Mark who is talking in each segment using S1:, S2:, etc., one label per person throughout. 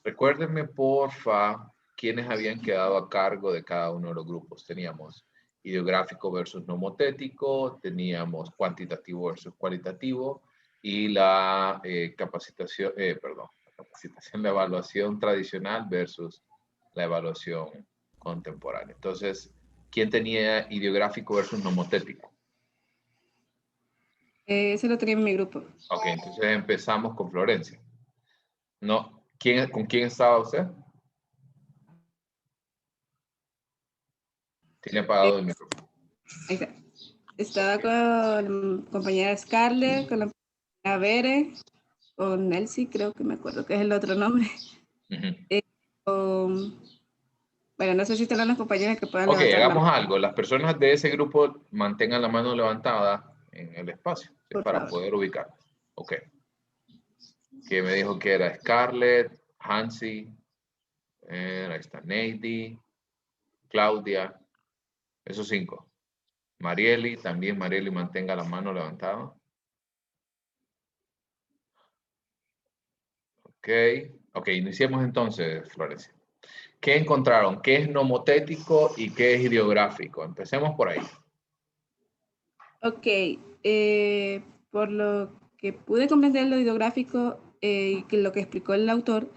S1: Recuérdenme, porfa, quiénes habían quedado a cargo de cada uno de los grupos. Teníamos ideográfico versus nomotético, teníamos cuantitativo versus cualitativo y la capacitación, la evaluación tradicional versus la evaluación contemporánea. Entonces, ¿quién tenía ideográfico versus nomotético?
S2: Ese lo tenía en mi grupo.
S1: Ok, entonces empezamos con Florencia. No, ¿con quién estaba usted? Tiene apagado el micrófono.
S2: Ahí está. Estaba con la compañera Scarlett, con la compañera Bere, con Nelsie, creo que me acuerdo que es el otro nombre. Bueno, no sé si están las compañeras que puedan levantar la mano.
S1: Hagamos algo. Las personas de ese grupo mantengan la mano levantada en el espacio, ¿sí? Para poder ubicarlas. Ok. Que me dijo que era Scarlett, Hansi, ahí está Neidy, Claudia, esos 5. Marieli, también Marieli mantenga la mano levantada. Ok, iniciemos entonces, Florencia. ¿Qué encontraron? ¿Qué es nomotético y qué es ideográfico? Empecemos por ahí.
S2: Ok, por lo que pude comprender lo ideográfico y que lo que explicó el autor,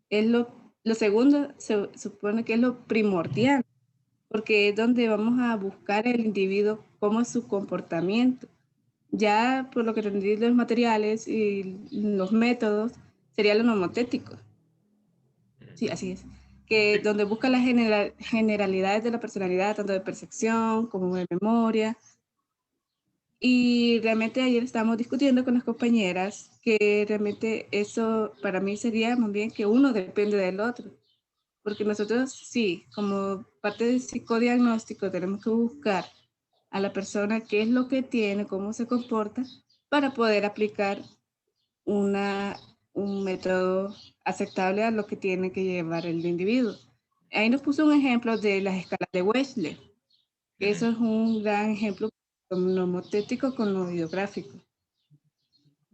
S2: es lo segundo, se supone que es lo primordial, porque es donde vamos a buscar el individuo, cómo es su comportamiento. Ya por lo que entendí, los materiales y los métodos sería lo nomotético. Sí, así es. Que donde busca las generalidades de la personalidad, tanto de percepción como de memoria. Y realmente ayer estábamos discutiendo con las compañeras que realmente eso para mí sería más bien que uno depende del otro. Porque nosotros sí, como parte del psicodiagnóstico, tenemos que buscar a la persona qué es lo que tiene, cómo se comporta, para poder aplicar un método aceptable a lo que tiene que llevar el individuo. Ahí nos puso un ejemplo de las escalas de Wechsler, que eso es un gran ejemplo con nomotético con lo ideográfico.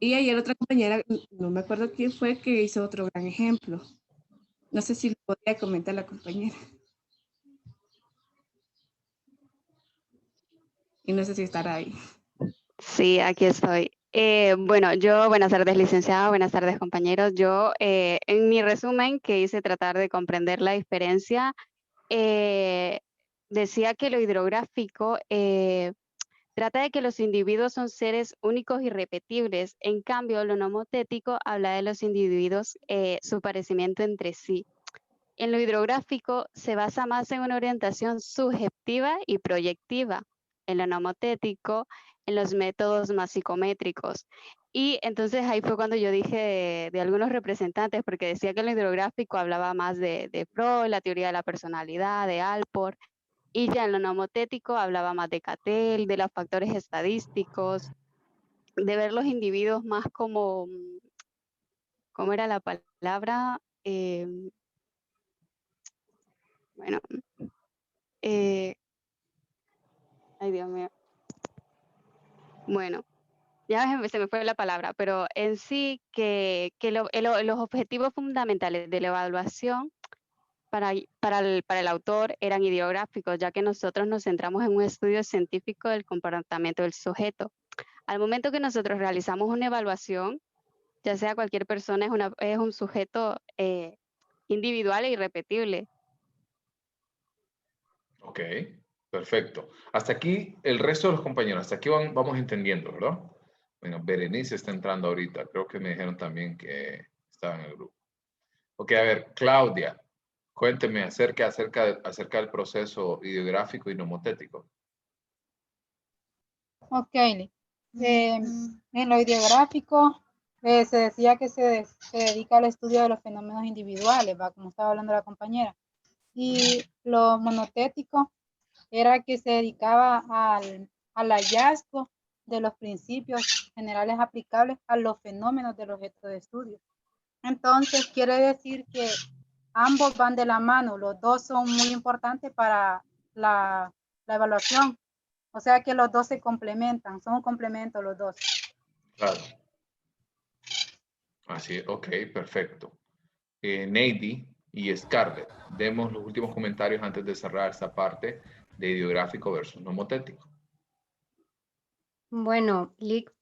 S2: Y ayer otra compañera, no me acuerdo quién fue, que hizo otro gran ejemplo. No sé si lo podría comentar la compañera. Y no sé si estará ahí.
S3: Sí, aquí estoy. Bueno, buenas tardes, licenciada, buenas tardes, compañeros. Yo, en mi resumen, que hice tratar de comprender la diferencia, decía que lo hidrográfico trata de que los individuos son seres únicos y repetibles. En cambio, lo nomotético habla de los individuos, su parecimiento entre sí. En lo hidrográfico se basa más en una orientación subjetiva y proyectiva. En lo nomotético, en los métodos más psicométricos. Y entonces ahí fue cuando yo dije de algunos representantes, porque decía que en lo hidrográfico hablaba más de Freud, la teoría de la personalidad, de Alport, y ya en lo nomotético hablaba más de Cattell, de los factores estadísticos, de ver los individuos más como, ¿cómo era la palabra? Bueno, ay Dios mío. Bueno, ya se me fue la palabra, pero en sí que los objetivos fundamentales de la evaluación para el autor eran ideográficos, ya que nosotros nos centramos en un estudio científico del comportamiento del sujeto. Al momento que nosotros realizamos una evaluación, ya sea cualquier persona, es un sujeto individual e irrepetible.
S1: Ok, perfecto. Hasta aquí, el resto de los compañeros, hasta aquí vamos entendiendo, ¿verdad? Bueno, Berenice está entrando ahorita. Creo que me dijeron también que estaba en el grupo. Ok, a ver, Claudia, cuénteme acerca del proceso ideográfico y nomotético.
S4: Ok, en lo ideográfico se decía que se dedica al estudio de los fenómenos individuales, ¿va? Como estaba hablando la compañera. Y lo monotético era que se dedicaba al hallazgo de los principios generales aplicables a los fenómenos del objeto de estudio. Entonces, quiere decir que ambos van de la mano, los dos son muy importantes para la evaluación. O sea que los dos se complementan, son un complemento los dos.
S1: Claro. Así es, ok, perfecto. Neidy y Scarlett. Demos los últimos comentarios antes de cerrar esta parte de ideográfico versus nomotético.
S5: Bueno, Lick,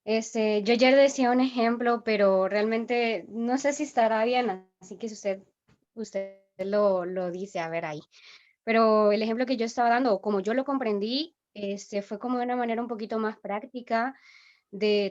S5: yo ayer decía un ejemplo, pero realmente no sé si estará bien, así que si usted lo dice, a ver ahí. Pero el ejemplo que yo estaba dando, como yo lo comprendí, fue como de una manera un poquito más práctica,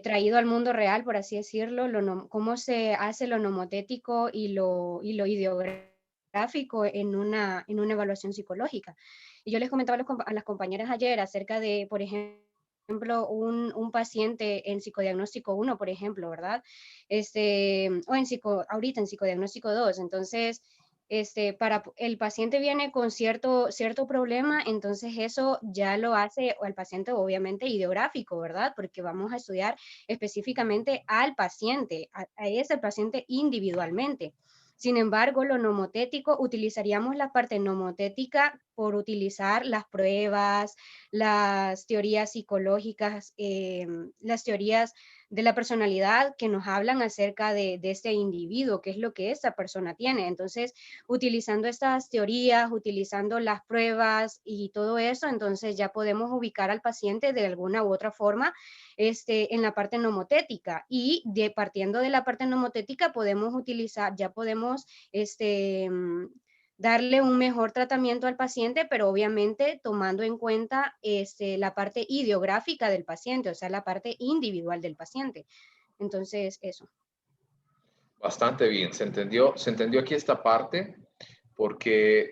S5: traído al mundo real, por así decirlo, cómo se hace lo nomotético y lo ideográfico en una evaluación psicológica. Y yo les comentaba a las compañeras ayer acerca de, por ejemplo, un paciente en psicodiagnóstico 1, por ejemplo, ¿verdad? O ahorita en psicodiagnóstico 2. Entonces, para el paciente viene con cierto problema, entonces eso ya lo hace al paciente obviamente ideográfico, ¿verdad? Porque vamos a estudiar específicamente al paciente, a ese paciente individualmente. Sin embargo, lo nomotético, utilizaríamos la parte nomotética por utilizar las pruebas, las teorías psicológicas, las teorías de la personalidad que nos hablan acerca de este individuo, qué es lo que esa persona tiene. Entonces, utilizando estas teorías, utilizando las pruebas y todo eso, entonces ya podemos ubicar al paciente de alguna u otra forma en la parte nomotética, y partiendo de la parte nomotética podemos darle un mejor tratamiento al paciente, pero obviamente tomando en cuenta la parte ideográfica del paciente, o sea, la parte individual del paciente. Entonces, eso.
S1: Bastante bien, se entendió aquí esta parte, porque,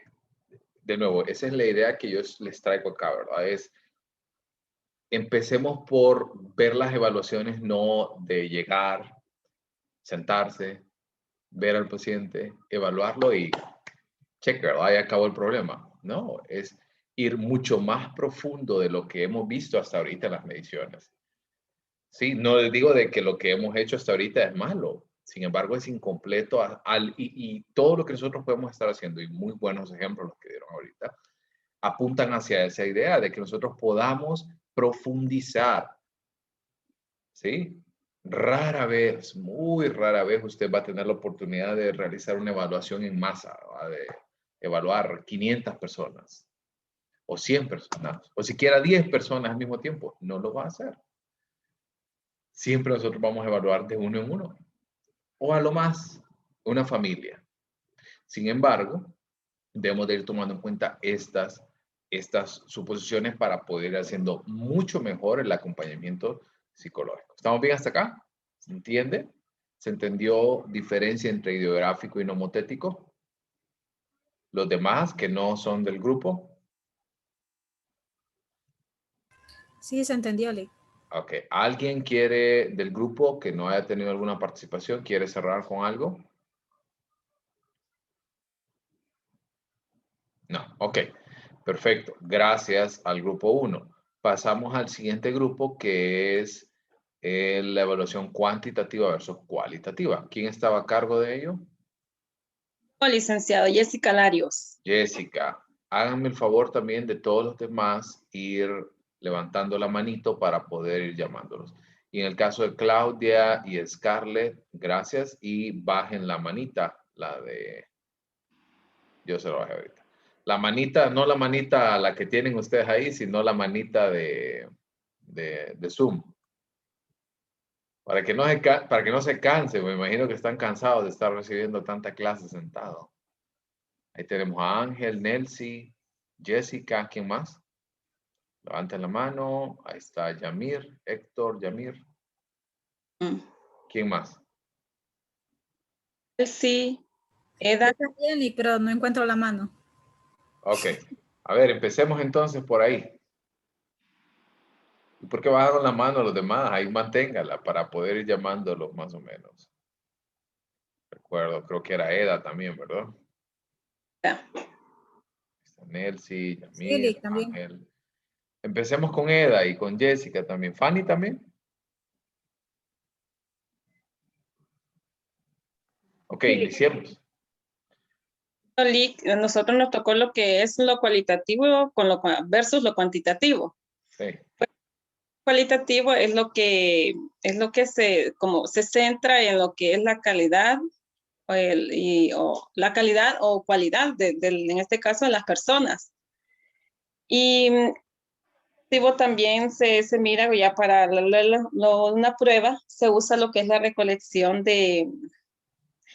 S1: de nuevo, esa es la idea que yo les traigo acá, ¿verdad? Empecemos por ver las evaluaciones, no de llegar, sentarse, ver al paciente, evaluarlo y check, ¿verdad? Ahí acabó el problema. No, es ir mucho más profundo de lo que hemos visto hasta ahorita en las mediciones. Sí, no les digo de que lo que hemos hecho hasta ahorita es malo. Sin embargo, es incompleto y todo lo que nosotros podemos estar haciendo, y muy buenos ejemplos los que dieron ahorita, apuntan hacia esa idea de que nosotros podamos profundizar. ¿Sí? Rara vez, muy rara vez, usted va a tener la oportunidad de realizar una evaluación en masa, ¿va? De evaluar 500 personas o 100 personas, o siquiera 10 personas al mismo tiempo. No lo va a hacer. Siempre nosotros vamos a evaluar de uno en uno, o a lo más una familia. Sin embargo, debemos de ir tomando en cuenta estas suposiciones para poder ir haciendo mucho mejor el acompañamiento psicológico. ¿Estamos bien hasta acá? ¿Se entiende? ¿Se entendió diferencia entre ideográfico y nomotético? Los demás que no son del grupo.
S6: Sí, se entendió, Lick.
S1: Ok. ¿Alguien quiere del grupo que no haya tenido alguna participación, quiere cerrar con algo? No. Ok. Perfecto. Gracias al grupo 1. Pasamos al siguiente grupo, que es la evaluación cuantitativa versus cualitativa. ¿Quién estaba a cargo de ello?
S7: Licenciado Jessica Larios.
S1: Jessica, háganme el favor también de todos los demás ir levantando la manito para poder ir llamándolos. Y en el caso de Claudia y Scarlett, gracias, y bajen la manita, la de... Yo se lo bajé ahorita. La manita, no la manita la que tienen ustedes ahí, sino la manita de Zoom. Para que no se canse, me imagino que están cansados de estar recibiendo tanta clase sentado. Ahí tenemos a Ángel, Nelcy, Jessica, ¿quién más? Levanten la mano. Ahí está Yamir, Héctor, Yamir. ¿Quién más?
S7: Sí, Eda.
S6: Yo también, Lick, pero no encuentro la mano.
S1: Ok. A ver, empecemos entonces por ahí. ¿Y por qué bajaron la mano los demás? Ahí manténgala para poder ir llamándolos más o menos. Recuerdo, creo que era Eda también, ¿verdad?
S7: Ya.
S1: Está Nelcy, Yamir,
S6: Sí, Lick, también.
S1: Ángel. Empecemos con Eda y con Jessica también. ¿Fanny también? Ok, iniciemos.
S7: Nosotros nos tocó lo que es lo cualitativo versus lo cuantitativo.
S1: Sí.
S7: Cualitativo es lo que se centra en lo que es la calidad o la calidad o cualidad en este caso de las personas. Y también se mira ya para una prueba, se usa lo que es la recolección de...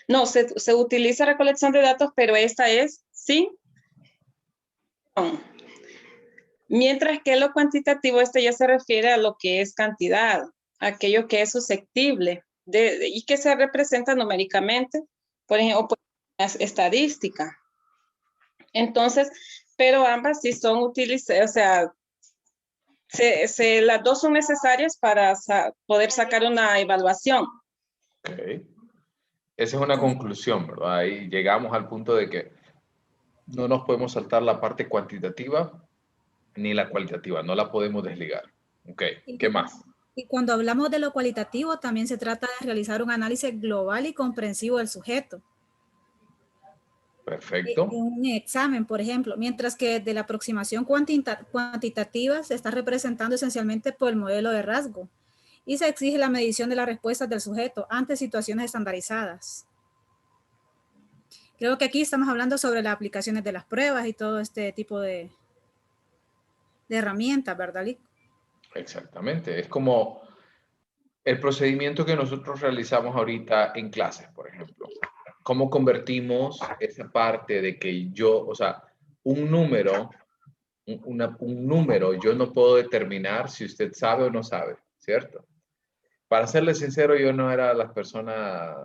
S7: No, se utiliza recolección de datos, pero esta es sí. No. Mientras que lo cuantitativo, ya se refiere a lo que es cantidad, aquello que es susceptible y que se representa numéricamente, por ejemplo, estadística. Entonces, pero ambas sí son utilizadas, o sea, las dos son necesarias para poder sacar una evaluación.
S1: Ok. Esa es una conclusión, ¿verdad? Ahí llegamos al punto de que no nos podemos saltar la parte cuantitativa ni la cualitativa, no la podemos desligar. Ok, ¿qué más?
S6: Y cuando hablamos de lo cualitativo, también se trata de realizar un análisis global y comprensivo del sujeto.
S1: Perfecto.
S6: En un examen, por ejemplo, mientras que de la aproximación cuantitativa se está representando esencialmente por el modelo de rasgo y se exige la medición de las respuestas del sujeto ante situaciones estandarizadas. Creo que aquí estamos hablando sobre las aplicaciones de las pruebas y todo este tipo de herramientas, ¿verdad, Lico?
S1: Exactamente. Es como el procedimiento que nosotros realizamos ahorita en clases, por ejemplo. ¿Cómo convertimos esa parte de que yo, o sea, un número, un número, yo no puedo determinar si usted sabe o no sabe, ¿cierto? Para serle sincero, yo no era la persona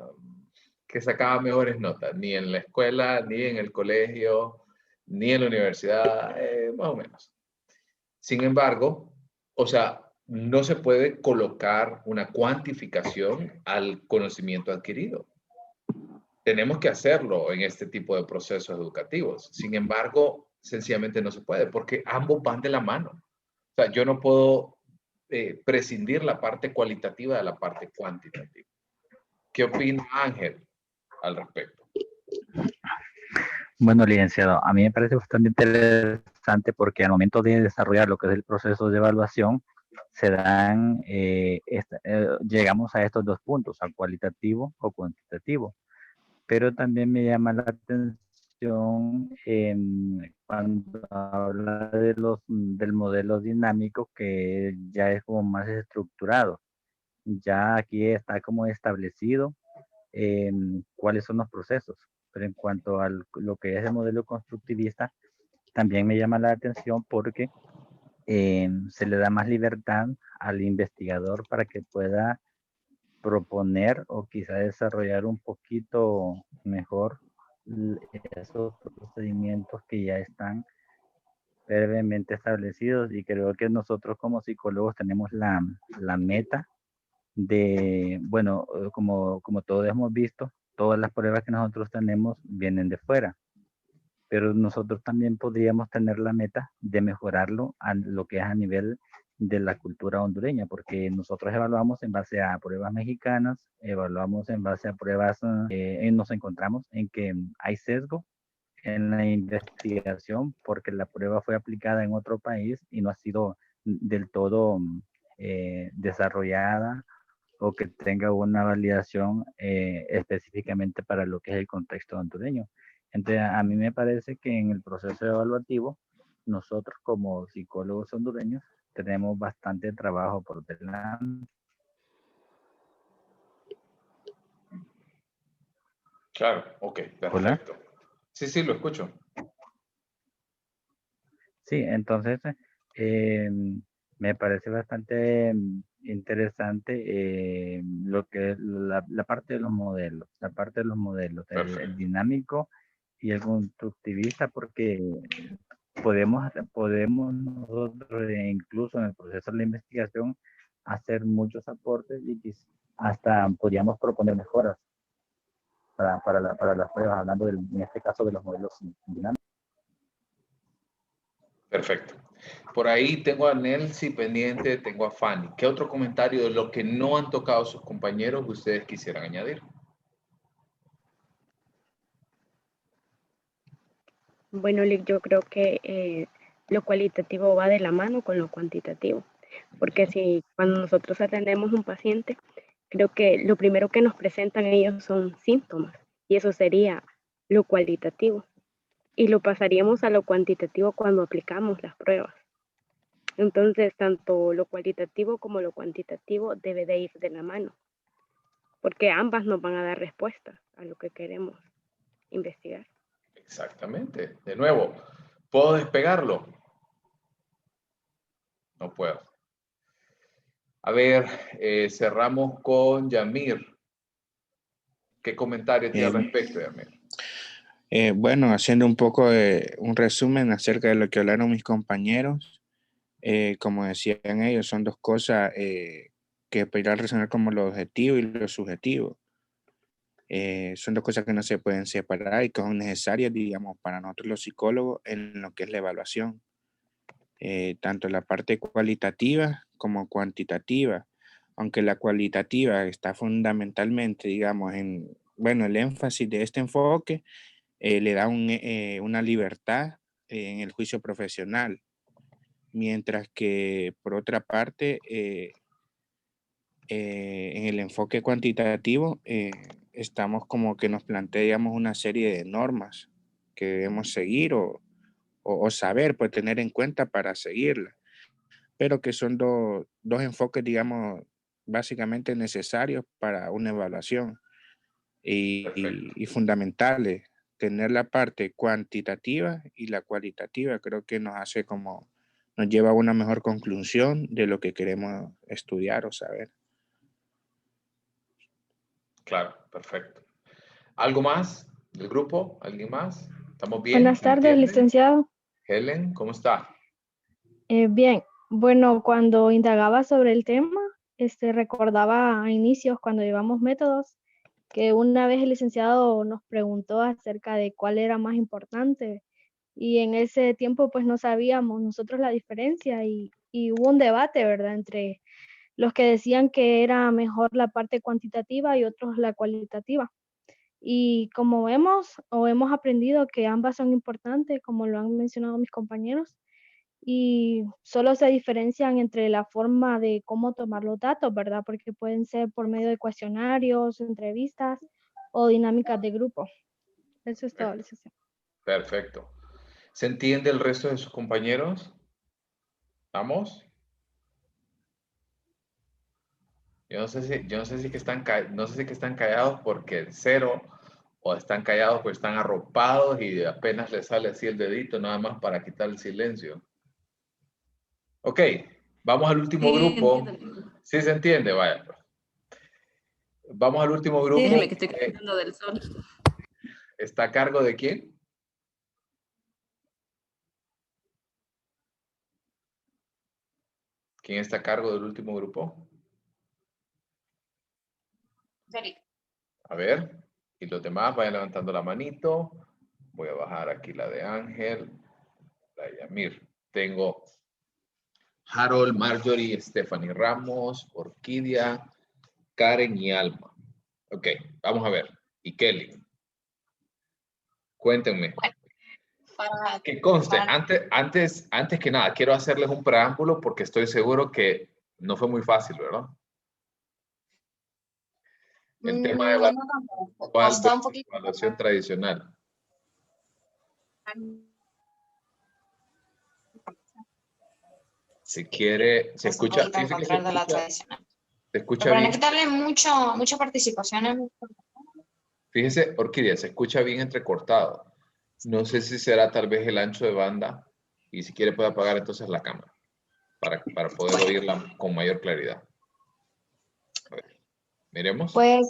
S1: que sacaba mejores notas, ni en la escuela, ni en el colegio, ni en la universidad, más o menos. Sin embargo, o sea, no se puede colocar una cuantificación al conocimiento adquirido. Tenemos que hacerlo en este tipo de procesos educativos. Sin embargo, sencillamente no se puede porque ambos van de la mano. O sea, yo no puedo prescindir la parte cualitativa de la parte cuantitativa. ¿Qué opina Ángel al respecto?
S8: Bueno, licenciado, a mí me parece bastante interesante porque al momento de desarrollar lo que es el proceso de evaluación, se dan, llegamos a estos dos puntos, al cualitativo o cuantitativo. Pero también me llama la atención cuando habla del modelo dinámico, que ya es como más estructurado. Ya aquí está como establecido cuáles son los procesos. Pero en cuanto a lo que es el modelo constructivista, también me llama la atención porque se le da más libertad al investigador para que pueda proponer o quizá desarrollar un poquito mejor esos procedimientos que ya están previamente establecidos, y creo que nosotros como psicólogos tenemos la meta de, bueno, como todos hemos visto, todas las pruebas que nosotros tenemos vienen de fuera, pero nosotros también podríamos tener la meta de mejorarlo a lo que es a nivel de la cultura hondureña, porque nosotros evaluamos en base a pruebas mexicanas, evaluamos en base a pruebas, nos encontramos en que hay sesgo en la investigación porque la prueba fue aplicada en otro país y no ha sido del todo desarrollada o que tenga una validación específicamente para lo que es el contexto hondureño. Entonces, a mí me parece que en el proceso evaluativo, nosotros como psicólogos hondureños tenemos bastante trabajo por delante.
S1: Claro, ok, perfecto.
S8: ¿Hola?
S1: Sí, lo escucho.
S8: Sí, entonces me parece bastante interesante lo que es la parte de los modelos, el dinámico y el constructivista, porque podemos nosotros incluso en el proceso de la investigación hacer muchos aportes y hasta podríamos proponer mejoras para las pruebas, hablando en este caso de los modelos dinámicos.
S1: Perfecto. Por ahí tengo a Nelcy pendiente, tengo a Fanny. ¿Qué otro comentario de lo que no han tocado sus compañeros que ustedes quisieran añadir?
S9: Bueno, Lick, yo creo que lo cualitativo va de la mano con lo cuantitativo, porque si cuando nosotros atendemos a un paciente, creo que lo primero que nos presentan ellos son síntomas, y eso sería lo cualitativo. Y lo pasaríamos a lo cuantitativo cuando aplicamos las pruebas. Entonces, tanto lo cualitativo como lo cuantitativo debe de ir de la mano, porque ambas nos van a dar respuestas a lo que queremos investigar.
S1: Exactamente. De nuevo, ¿puedo despegarlo? No puedo. A ver, cerramos con Yamir. ¿Qué comentario tiene al respecto, Yamir?
S10: Bueno, haciendo un poco de un resumen acerca de lo que hablaron mis compañeros, como decían ellos, son dos cosas que podrían relacionar como lo objetivo y lo subjetivo. Son dos cosas que no se pueden separar y que son necesarias, digamos, para nosotros los psicólogos en lo que es la evaluación. Tanto la parte cualitativa como cuantitativa, aunque la cualitativa está fundamentalmente, digamos, bueno, el énfasis de este enfoque le da una libertad en el juicio profesional, mientras que por otra parte, en el enfoque cuantitativo, estamos como que nos plantea, digamos, una serie de normas que debemos seguir o saber, pues tener en cuenta para seguirla, pero que son dos enfoques, digamos, básicamente necesarios para una evaluación y fundamentales. Tener la parte cuantitativa y la cualitativa creo que nos hace como, nos lleva a una mejor conclusión de lo que queremos estudiar o saber.
S1: Claro, perfecto. ¿Algo más del grupo? ¿Alguien más? ¿Estamos bien?
S11: Buenas tardes, licenciado.
S1: Helen, ¿cómo está?
S11: Bien, bueno, cuando indagaba sobre el tema, recordaba a inicios, cuando llevamos métodos, que una vez el licenciado nos preguntó acerca de cuál era más importante y en ese tiempo pues no sabíamos nosotros la diferencia y hubo un debate, ¿verdad?, entre los que decían que era mejor la parte cuantitativa y otros la cualitativa. Y como vemos o hemos aprendido que ambas son importantes, como lo han mencionado mis compañeros, y solo se diferencian entre la forma de cómo tomar los datos, ¿verdad? Porque pueden ser por medio de cuestionarios, entrevistas o dinámicas de grupo. Eso es todo, licenciado.
S1: Perfecto. ¿Se entiende el resto de sus compañeros? ¿Vamos? Yo no sé si que están, no sé si que están callados porque cero o están callados porque están arropados y apenas les sale así el dedito nada más para quitar el silencio. Ok, vamos al último grupo. ¿Sí se entiende? Vaya. Vamos al último grupo.
S2: Déjeme que estoy calentando del sol.
S1: ¿Está a cargo de quién? ¿Quién está a cargo del último grupo? A ver, y los demás vayan levantando la manito. Voy a bajar aquí la de Ángel, la de Yamir. Tengo Harold, Marjorie, Stephanie Ramos, Orquídea, Karen y Alma. Ok, vamos a ver. Y Kelly. Cuéntenme. Que conste, antes que nada, quiero hacerles un preámbulo porque estoy seguro que no fue muy fácil, ¿verdad? El tema de evaluación tradicional. Si quiere, se escucha. Se escucha bien.
S12: Para no quitarle mucha participación.
S1: Fíjese, Orquídea, se escucha bien entrecortado. No sé si será tal vez el ancho de banda y si quiere puede apagar entonces la cámara para poder oírla con mayor claridad. A ver, miremos.
S12: Pues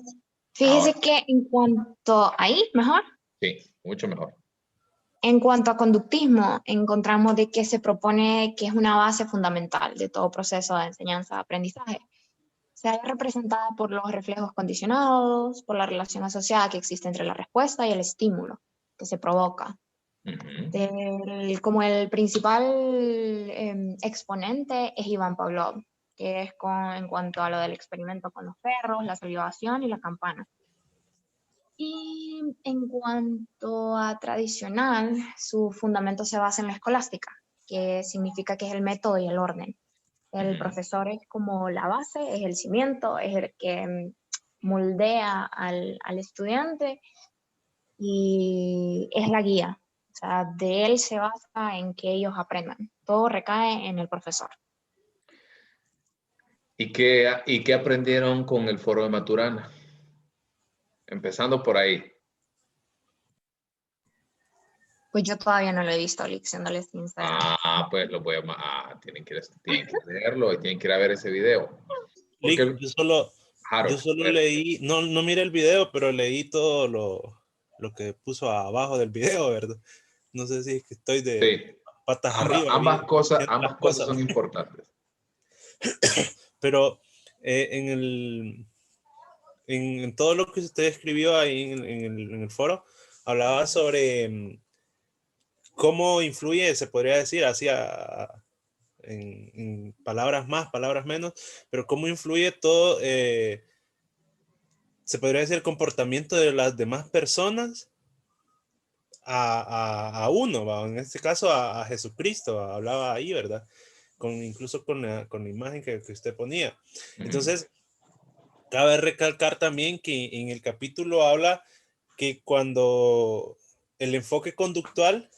S12: fíjese que en cuanto ahí, mejor.
S1: Sí, mucho mejor.
S12: En cuanto a conductismo, encontramos de que se propone que es una base fundamental de todo proceso de enseñanza-aprendizaje. Se halla representada por los reflejos condicionados, por la relación asociada que existe entre la respuesta y el estímulo que se provoca. Como el principal exponente es Iván Pavlov, que es en cuanto a lo del experimento con los perros, la salivación y la campana. Y en cuanto a tradicional, su fundamento se basa en la escolástica, que significa que es el método y el orden. El profesor es como la base, es el cimiento, es el que moldea al estudiante y es la guía. O sea, de él se basa en que ellos aprendan. Todo recae en el profesor.
S1: ¿Y qué aprendieron con el foro de Maturana? Empezando por ahí.
S12: Pues yo todavía no lo he visto, Lick, siéndoles sincera.
S1: Pues lo voy a... tienen que leerlo y tienen que ir a ver ese video. Porque,
S13: Lick, yo solo leí, no miré el video, pero leí todo lo que puso abajo del video, ¿verdad? No sé si es que estoy de patas arriba.
S1: Ambas cosas son importantes.
S13: Pero en todo lo que usted escribió ahí en el foro, hablaba sobre cómo influye, se podría decir, en palabras más, palabras menos, pero cómo influye todo, se podría decir, el comportamiento de las demás personas a uno, ¿va? En este caso a Jesucristo, hablaba ahí, ¿verdad? Incluso con la imagen que usted ponía. Entonces, cabe recalcar también que en el capítulo habla que cuando el enfoque conductual,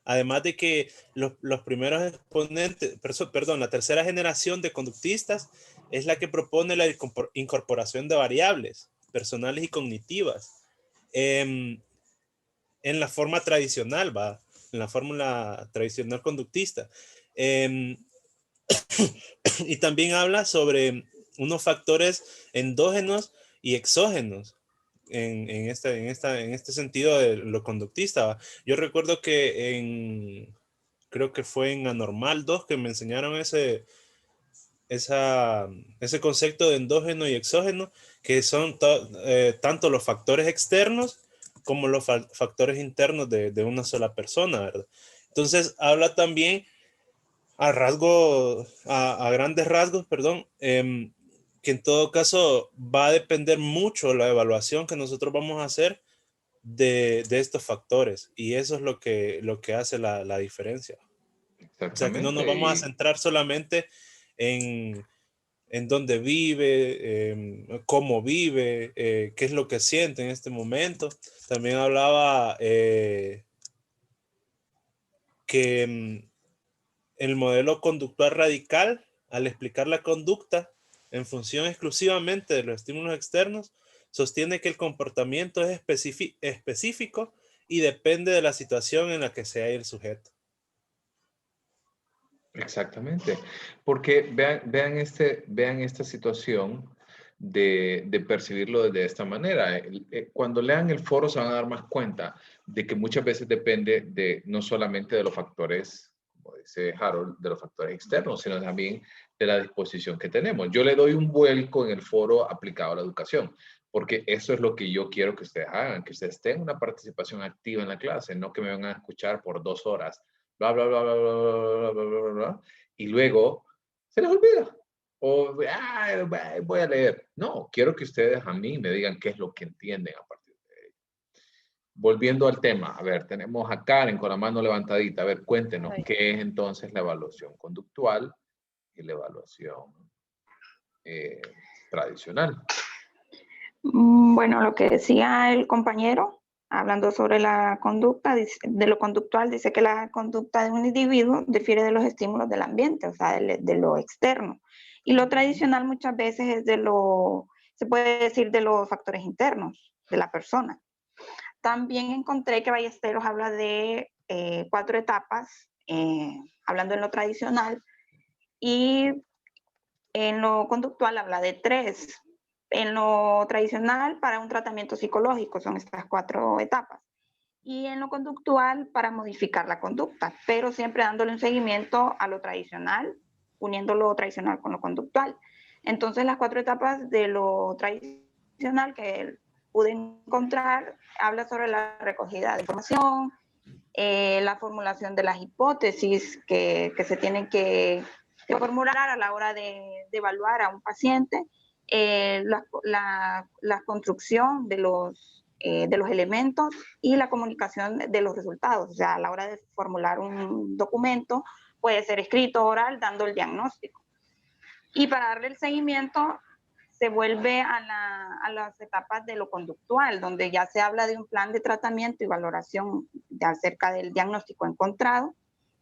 S13: además de que los primeros exponentes, perdón, la tercera generación de conductistas es la que propone la incorporación de variables personales y cognitivas en la forma tradicional, ¿va? En la fórmula tradicional conductista. Y también habla sobre unos factores endógenos y exógenos en este sentido de lo conductista, ¿va? Yo recuerdo que creo que fue en Anormal 2 que me enseñaron ese concepto de endógeno y exógeno, que son tanto los factores externos como los factores internos de una sola persona, ¿verdad? Entonces habla también a grandes rasgos, perdón, que en todo caso va a depender mucho la evaluación que nosotros vamos a hacer de estos factores, y eso es lo que hace la diferencia. O sea, que no nos vamos a centrar solamente en dónde vive, cómo vive, qué es lo que siente en este momento. También hablaba que el modelo conductual radical, al explicar la conducta en función exclusivamente de los estímulos externos, sostiene que el comportamiento es específico y depende de la situación en la que se halla el sujeto.
S1: Exactamente, porque vean esta situación de percibirlo de esta manera. Cuando lean el foro se van a dar más cuenta de que muchas veces depende no solamente de los factores, como dice Harold, de los factores externos, sino también de la disposición que tenemos. Yo le doy un vuelco en el foro aplicado a la educación, porque eso es lo que yo quiero que ustedes hagan, que ustedes tengan una participación activa en la clase, no que me vengan a escuchar por 2 horas, bla, bla, bla, bla, bla, bla, bla, bla, bla, y luego se les olvida. O voy a leer. No, quiero que ustedes a mí me digan qué es lo que entienden a partir de ello. Volviendo al tema, a ver, tenemos a Karen con la mano levantadita. A ver, cuéntenos, ¿qué es entonces la evaluación conductual y la evaluación tradicional?
S14: Bueno, lo que decía el compañero, hablando sobre la conducta, de lo conductual, dice que la conducta de un individuo difiere de los estímulos del ambiente, o sea, de lo externo. Y lo tradicional muchas veces es se puede decir de los factores internos de la persona. También encontré que Ballesteros habla de 4 etapas, hablando en lo tradicional, y en lo conductual habla de 3. En lo tradicional, para un tratamiento psicológico, son estas 4 etapas. Y en lo conductual, para modificar la conducta, pero siempre dándole un seguimiento a lo tradicional, uniendo lo tradicional con lo conductual. Entonces, las 4 etapas de lo tradicional que pude encontrar, habla sobre la recogida de información, la formulación de las hipótesis que se tienen que formular a la hora de evaluar a un paciente, la construcción de los elementos y la comunicación de los resultados. O sea, a la hora de formular un documento, puede ser escrito o oral, dando el diagnóstico. Y para darle el seguimiento, se vuelve a las etapas de lo conductual, donde ya se habla de un plan de tratamiento y valoración acerca del diagnóstico encontrado,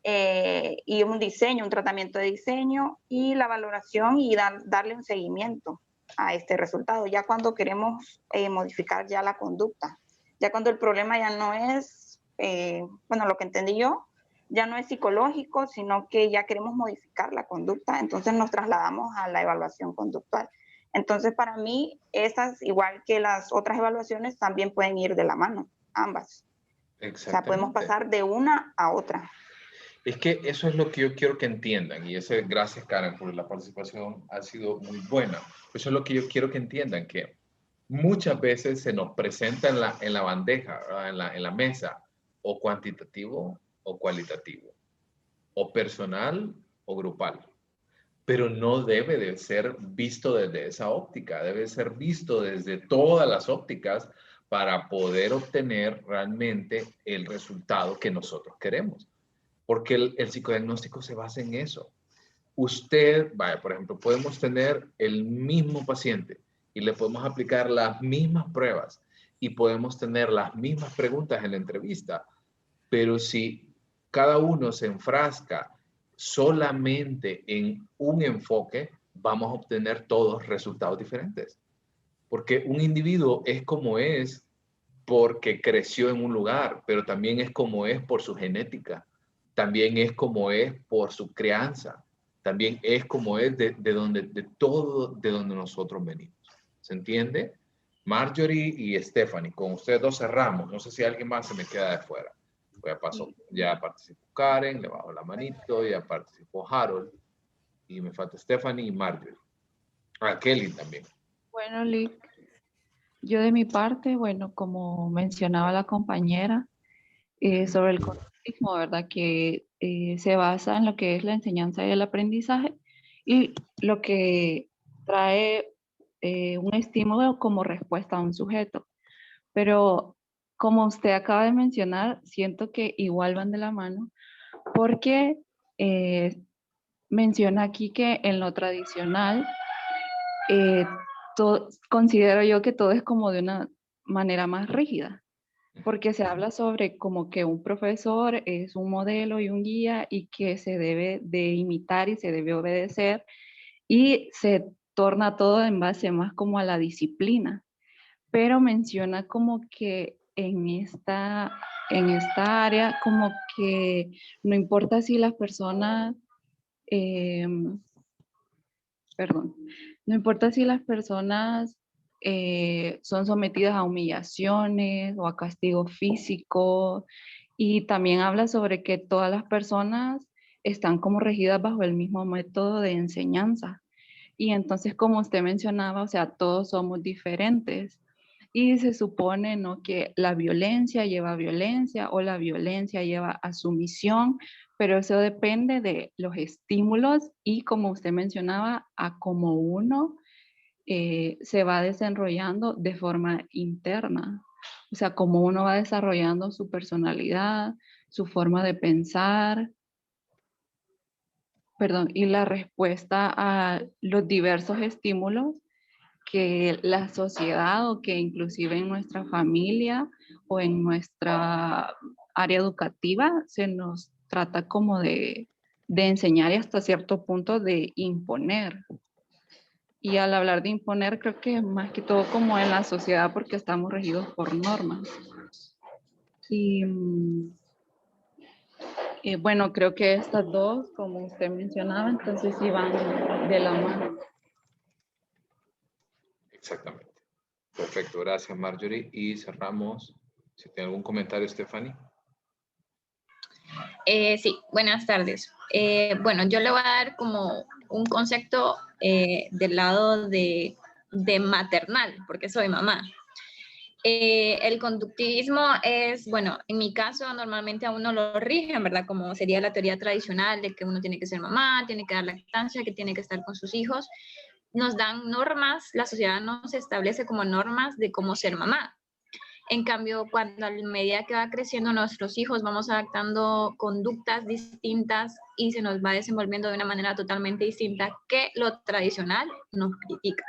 S14: y un diseño, un tratamiento de diseño, y la valoración y darle un seguimiento a este resultado, ya cuando queremos modificar ya la conducta, ya cuando el problema ya no es, bueno, lo que entendí yo, ya no es psicológico, sino que ya queremos modificar la conducta, entonces nos trasladamos a la evaluación conductual. Entonces, para mí, esas, igual que las otras evaluaciones, también pueden ir de la mano, ambas. O sea, podemos pasar de una a otra.
S1: Es que eso es lo que yo quiero que entiendan, y ese, gracias Karen por la participación, ha sido muy buena. Eso es lo que yo quiero que entiendan, que muchas veces se nos presenta en la bandeja, en la mesa, o cuantitativo o cualitativo, o personal o grupal, pero no debe de ser visto desde esa óptica, debe ser visto desde todas las ópticas para poder obtener realmente el resultado que nosotros queremos. Porque el psicodiagnóstico se basa en eso. Usted, vaya, por ejemplo, podemos tener el mismo paciente y le podemos aplicar las mismas pruebas y podemos tener las mismas preguntas en la entrevista, pero si cada uno se enfrasca solamente en un enfoque, vamos a obtener todos resultados diferentes. Porque un individuo es como es porque creció en un lugar, pero también es como es por su genética. También es como es por su crianza. También es como es de donde nosotros venimos. ¿Se entiende? Marjorie y Stephanie, con ustedes dos cerramos. No sé si alguien más se me queda de fuera. Ya pasó, ya participó Karen, le bajo la manito, ya participó Harold, y me falta Stephanie y Marjorie. Kelly también.
S15: Bueno, Lick, yo de mi parte, bueno, como mencionaba la compañera, sobre el conductismo, ¿verdad? Que se basa en lo que es la enseñanza y el aprendizaje y lo que trae un estímulo como respuesta a un sujeto. Pero como usted acaba de mencionar, siento que igual van de la mano porque menciona aquí que en lo tradicional considero yo que todo es como de una manera más rígida, porque se habla sobre como que un profesor es un modelo y un guía y que se debe de imitar y se debe obedecer, y se torna todo en base más como a la disciplina. Pero menciona como que en esta área como que no importa si las personas, no importa si las personas son sometidas a humillaciones o a castigo físico, y también habla sobre que todas las personas están como regidas bajo el mismo método de enseñanza. Y entonces, como usted mencionaba, o sea, todos somos diferentes. Y se supone, ¿no?, que la violencia lleva a violencia o la violencia lleva a sumisión, pero eso depende de los estímulos y, como usted mencionaba, a cómo uno se va desarrollando de forma interna. O sea, cómo uno va desarrollando su personalidad, su forma de pensar, y la respuesta a los diversos estímulos que la sociedad o que inclusive en nuestra familia o en nuestra área educativa se nos trata como de enseñar y hasta cierto punto de imponer. Y al hablar de imponer, creo que más que todo como en la sociedad, porque estamos regidos por normas. Y bueno, creo que estas dos, como usted mencionaba, entonces sí van de la mano.
S1: Exactamente. Perfecto, gracias Marjorie. Y cerramos, si tiene algún comentario, Stephanie.
S16: Sí, buenas tardes. Bueno, yo le voy a dar como un concepto del lado de maternal, porque soy mamá. El conductivismo es, bueno, en mi caso normalmente a uno lo rigen, ¿verdad? Como sería la teoría tradicional de que uno tiene que ser mamá, tiene que dar lactancia, que tiene que estar con sus hijos. Nos dan normas, la sociedad nos establece como normas de cómo ser mamá. En cambio, cuando a medida que va creciendo nuestros hijos vamos adaptando conductas distintas y se nos va desenvolviendo de una manera totalmente distinta que lo tradicional nos critica.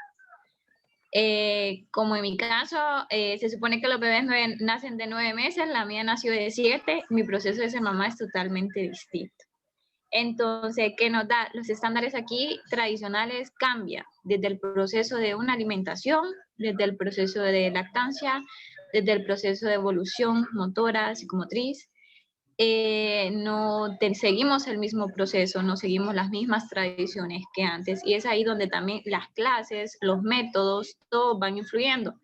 S16: Como en mi caso, se supone que los bebés nacen de 9 meses, la mía nació de 7, mi proceso de ser mamá es totalmente distinto. Entonces, ¿qué nos da? Los estándares aquí tradicionales cambian desde el proceso de una alimentación, desde el proceso de lactancia, desde el proceso de evolución motora, psicomotriz. No seguimos el mismo proceso, no seguimos las mismas tradiciones que antes. Y es ahí donde también las clases, los métodos, todos van influyendo.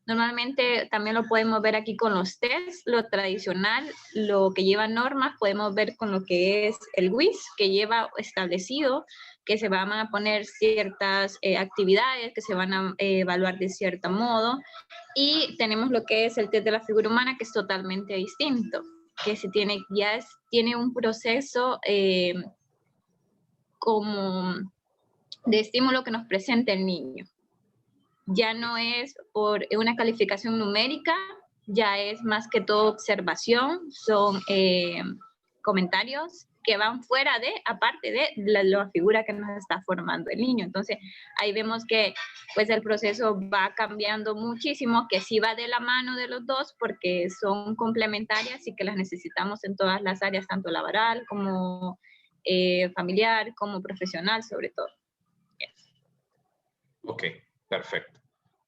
S16: Normalmente también lo podemos ver aquí con los tests, lo tradicional, lo que lleva normas, podemos ver con lo que es el WIS, que lleva establecido que se van a poner ciertas actividades, que se van a evaluar de cierto modo. Y tenemos lo que es el test de la figura humana, que es totalmente distinto, que se tiene, tiene un proceso como de estímulo que nos presenta el niño. Ya no es por una calificación numérica, ya es más que todo observación, son comentarios que van fuera de, aparte de la figura que nos está formando el niño. Entonces, ahí vemos que pues el proceso va cambiando muchísimo, que sí va de la mano de los dos, porque son complementarias y que las necesitamos en todas las áreas, tanto laboral como familiar, como profesional, sobre todo.
S1: Ok, perfecto.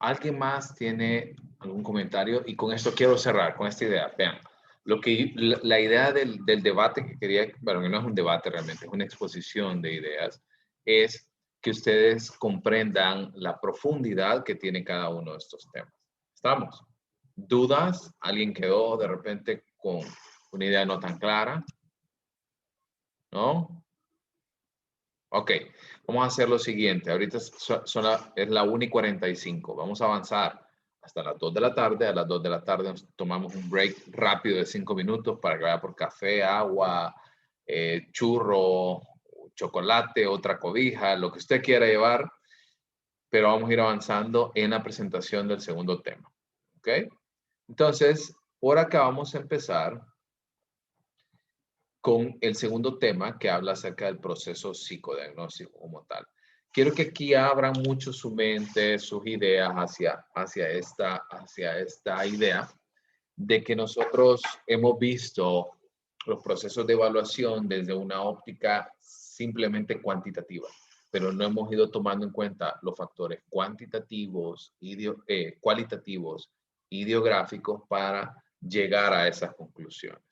S1: ¿Alguien más tiene algún comentario? Y con esto quiero cerrar, con esta idea. Vean, la idea del debate que quería, bueno, que no es un debate realmente, es una exposición de ideas, es que ustedes comprendan la profundidad que tiene cada uno de estos temas. ¿Estamos? ¿Dudas? ¿Alguien quedó de repente con una idea no tan clara? ¿No? Ok, vamos a hacer lo siguiente. Ahorita es la 1:45. Vamos a avanzar hasta las 2 de la tarde. A las 2 de la tarde nos tomamos un break rápido de 5 minutos para que vaya por café, agua, churro, chocolate, otra cobija, lo que usted quiera llevar. Pero vamos a ir avanzando en la presentación del segundo tema. ¿Ok? Entonces, por acá vamos a empezar con el segundo tema que habla acerca del proceso psicodiagnóstico como tal. Quiero que aquí abran mucho su mente, sus ideas hacia esta idea de que nosotros hemos visto los procesos de evaluación desde una óptica simplemente cuantitativa, pero no hemos ido tomando en cuenta los factores cualitativos, ideográficos para llegar a esas conclusiones.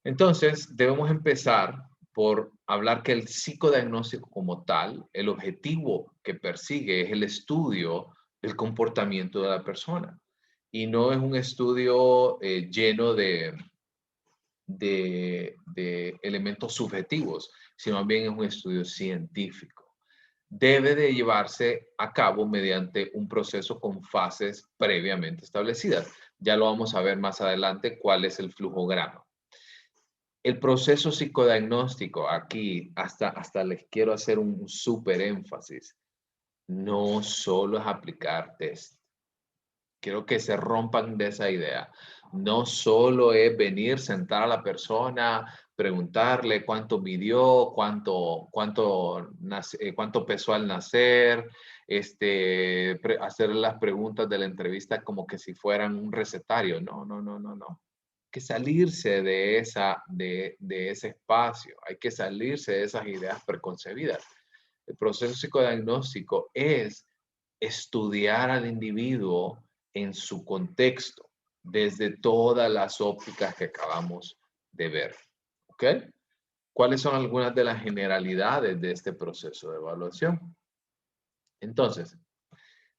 S1: Entonces, debemos empezar por hablar que el psicodiagnóstico como tal, el objetivo que persigue es el estudio del comportamiento de la persona. Y no es un estudio lleno de elementos subjetivos, sino más bien es un estudio científico. Debe de llevarse a cabo mediante un proceso con fases previamente establecidas. Ya lo vamos a ver más adelante cuál es el flujograma. El proceso psicodiagnóstico, aquí hasta les quiero hacer un súper énfasis, no solo es aplicar test. Quiero que se rompan de esa idea. No solo es venir, sentar a la persona, preguntarle cuánto midió, cuánto pesó al nacer, hacer las preguntas de la entrevista como que si fueran un recetario. No. Que salirse de ese espacio, hay que salirse de esas ideas preconcebidas. El proceso psicodiagnóstico es estudiar al individuo en su contexto, desde todas las ópticas que acabamos de ver. ¿Ok? ¿Cuáles son algunas de las generalidades de este proceso de evaluación? Entonces,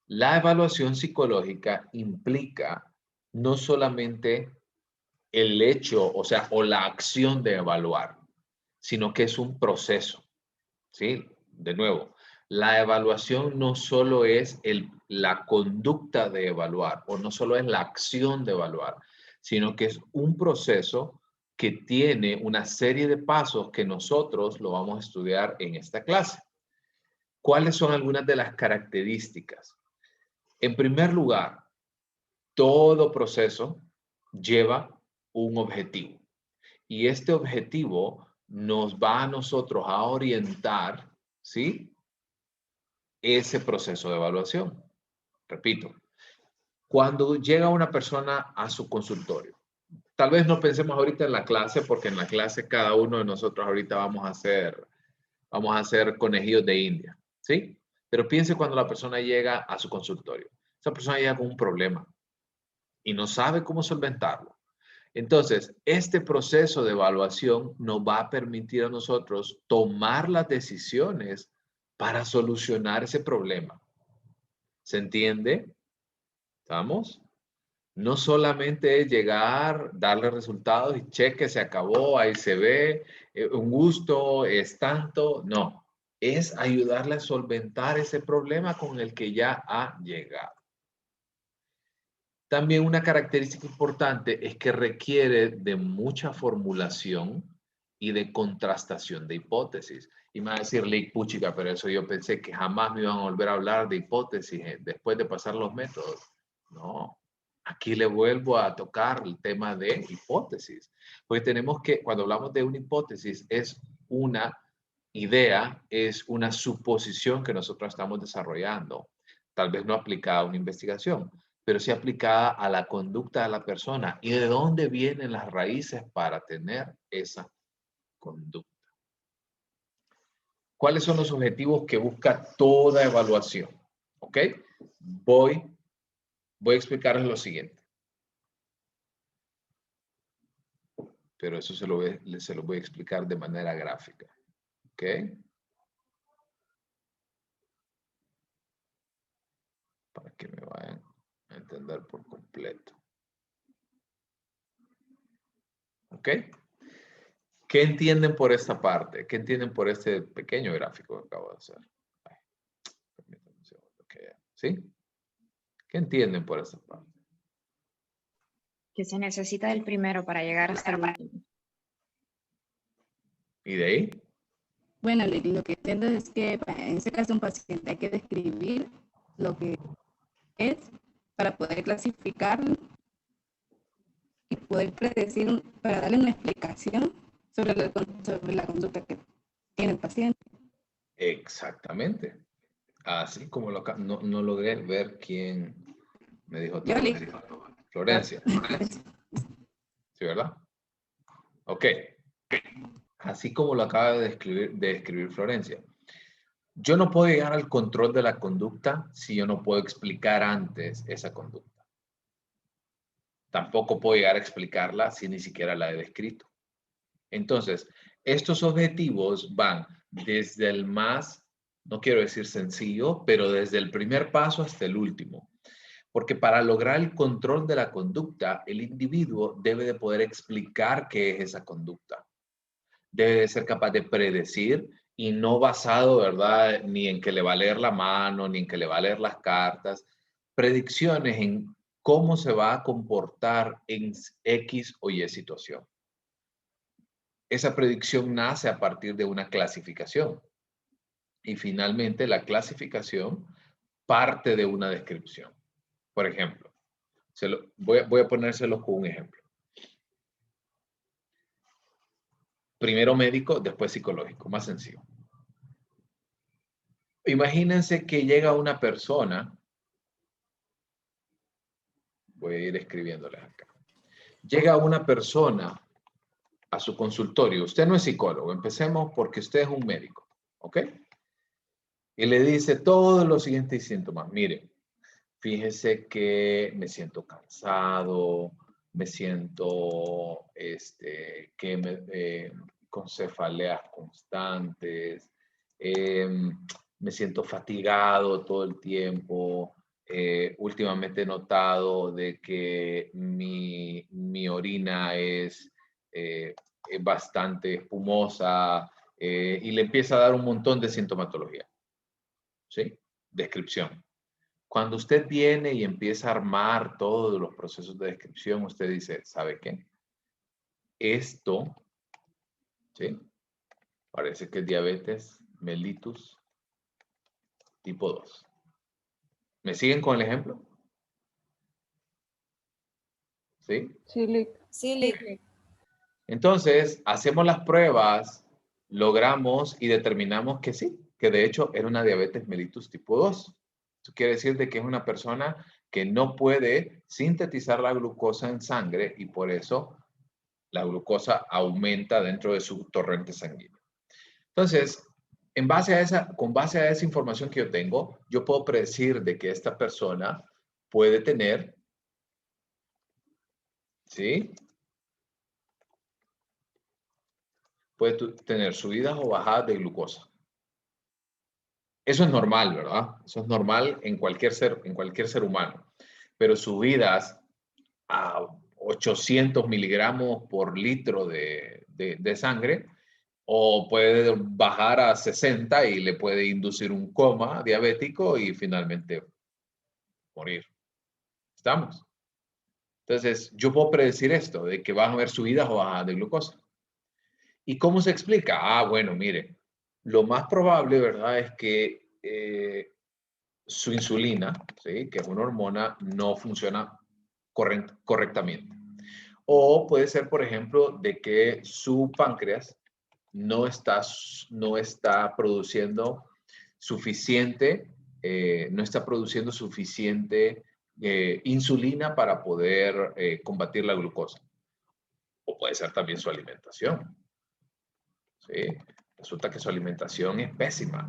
S1: la evaluación psicológica implica no solamente el hecho, o la acción de evaluar, sino que es un proceso, ¿sí? De nuevo, la evaluación no solo es la conducta de evaluar, o no solo es la acción de evaluar, sino que es un proceso que tiene una serie de pasos que nosotros lo vamos a estudiar en esta clase. ¿Cuáles son algunas de las características? En primer lugar, todo proceso lleva un objetivo. Y este objetivo nos va a nosotros a orientar, ¿sí? Ese proceso de evaluación. Repito, cuando llega una persona a su consultorio, tal vez no pensemos ahorita en la clase, porque en la clase cada uno de nosotros ahorita vamos a hacer conejillos de India, ¿sí? Pero piense cuando la persona llega a su consultorio. Esa persona llega con un problema y no sabe cómo solventarlo. Entonces, este proceso de evaluación nos va a permitir a nosotros tomar las decisiones para solucionar ese problema. ¿Se entiende? ¿Estamos? No solamente es llegar, darle resultados y cheque, se acabó, ahí se ve, un gusto, es tanto. No, es ayudarle a solventar ese problema con el que ya ha llegado. También una característica importante es que requiere de mucha formulación y de contrastación de hipótesis. Y me va a decir, Lick, puchica, pero eso yo pensé que jamás me iban a volver a hablar de hipótesis después de pasar los métodos. No, aquí le vuelvo a tocar el tema de hipótesis. Porque tenemos que, cuando hablamos de una hipótesis, es una idea, es una suposición que nosotros estamos desarrollando. Tal vez no aplicada a una investigación, pero sí aplicada a la conducta de la persona y de dónde vienen las raíces para tener esa conducta. ¿Cuáles son los objetivos que busca toda evaluación? ¿Ok? Voy a explicarles lo siguiente. Pero eso se lo voy a explicar de manera gráfica. ¿Ok? Para que me vayan a entender por completo. ¿Ok? ¿Qué entienden por esta parte? ¿Qué entienden por este pequeño gráfico que acabo de hacer? Permítanme un segundo. ¿Sí? ¿Qué entienden por esta parte?
S12: Que se necesita del primero para llegar hasta el último.
S1: ¿Y de ahí?
S2: Bueno, lo que entiendo es que en este caso un paciente hay que describir lo que es para poder clasificarlo y poder predecir, para darle una explicación sobre la conducta que tiene el paciente.
S1: Exactamente. Así como no logré ver quién me dijo todo. Florencia. ¿Sí, verdad? Ok. Así como lo acaba de describir Florencia. Yo no puedo llegar al control de la conducta si yo no puedo explicar antes esa conducta. Tampoco puedo llegar a explicarla si ni siquiera la he descrito. Entonces, estos objetivos van desde el más, no quiero decir sencillo, pero desde el primer paso hasta el último. Porque para lograr el control de la conducta, el individuo debe de poder explicar qué es esa conducta. Debe de ser capaz de predecir y no basado, ¿verdad?, ni en que le va a leer la mano, ni en que le va a leer las cartas. Predicciones en cómo se va a comportar en X o Y situación. Esa predicción nace a partir de una clasificación. Y finalmente la clasificación parte de una descripción. Por ejemplo, voy a ponérselo con un ejemplo. Primero médico, después psicológico, más sencillo. Imagínense que llega una persona, voy a ir escribiéndoles acá. Llega una persona a su consultorio. Usted no es psicólogo, empecemos porque usted es un médico, ¿ok? Y le dice todos los siguientes síntomas. Mire, fíjese que me siento cansado, me siento con cefaleas constantes, me siento fatigado todo el tiempo. Últimamente he notado de que mi orina es bastante espumosa y le empieza a dar un montón de sintomatología. ¿Sí? Descripción. Cuando usted viene y empieza a armar todos los procesos de descripción, usted dice, ¿sabe qué? Esto, ¿sí? Parece que es diabetes mellitus tipo 2. ¿Me siguen con el ejemplo? ¿Sí?
S15: Sí, Lick.
S4: Sí, Lick.
S1: Entonces, hacemos las pruebas, logramos y determinamos que sí, que de hecho era una diabetes mellitus tipo 2. Eso quiere decir de que es una persona que no puede sintetizar la glucosa en sangre y por eso la glucosa aumenta dentro de su torrente sanguíneo. Entonces, con base a esa información que yo tengo, yo puedo predecir de que esta persona puede tener, ¿sí? Puede tener subidas o bajadas de glucosa. Eso es normal, ¿verdad? Eso es normal en cualquier ser humano. Pero subidas a 800 miligramos por litro de sangre, o puede bajar a 60 y le puede inducir un coma diabético y finalmente morir. ¿Estamos? Entonces, yo puedo predecir esto, de que van a haber subidas o bajadas de glucosa. ¿Y cómo se explica? Ah, bueno, mire, lo más probable, ¿verdad?, es que su insulina, ¿sí?, que es una hormona, no funciona correctamente. O puede ser, por ejemplo, de que su páncreas no está produciendo suficiente, insulina para poder combatir la glucosa. O puede ser también su alimentación. ¿Sí? Resulta que su alimentación es pésima.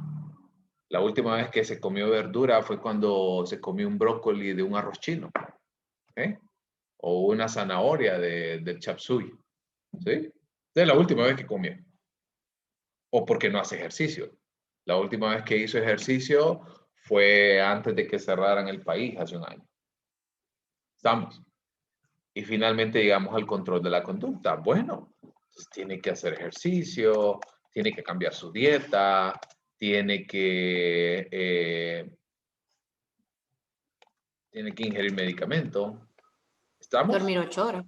S1: La última vez que se comió verdura fue cuando se comió un brócoli de un arroz chino. ¿Eh? O una zanahoria del chop suey. ¿Sí? Es la última vez que comió. O porque no hace ejercicio. La última vez que hizo ejercicio fue antes de que cerraran el país, hace un año. ¿Estamos? Y finalmente llegamos al control de la conducta. Bueno, pues tiene que hacer ejercicio, tiene que cambiar su dieta, tiene que ingerir medicamento. ¿Estamos?
S17: Dormir 8 horas.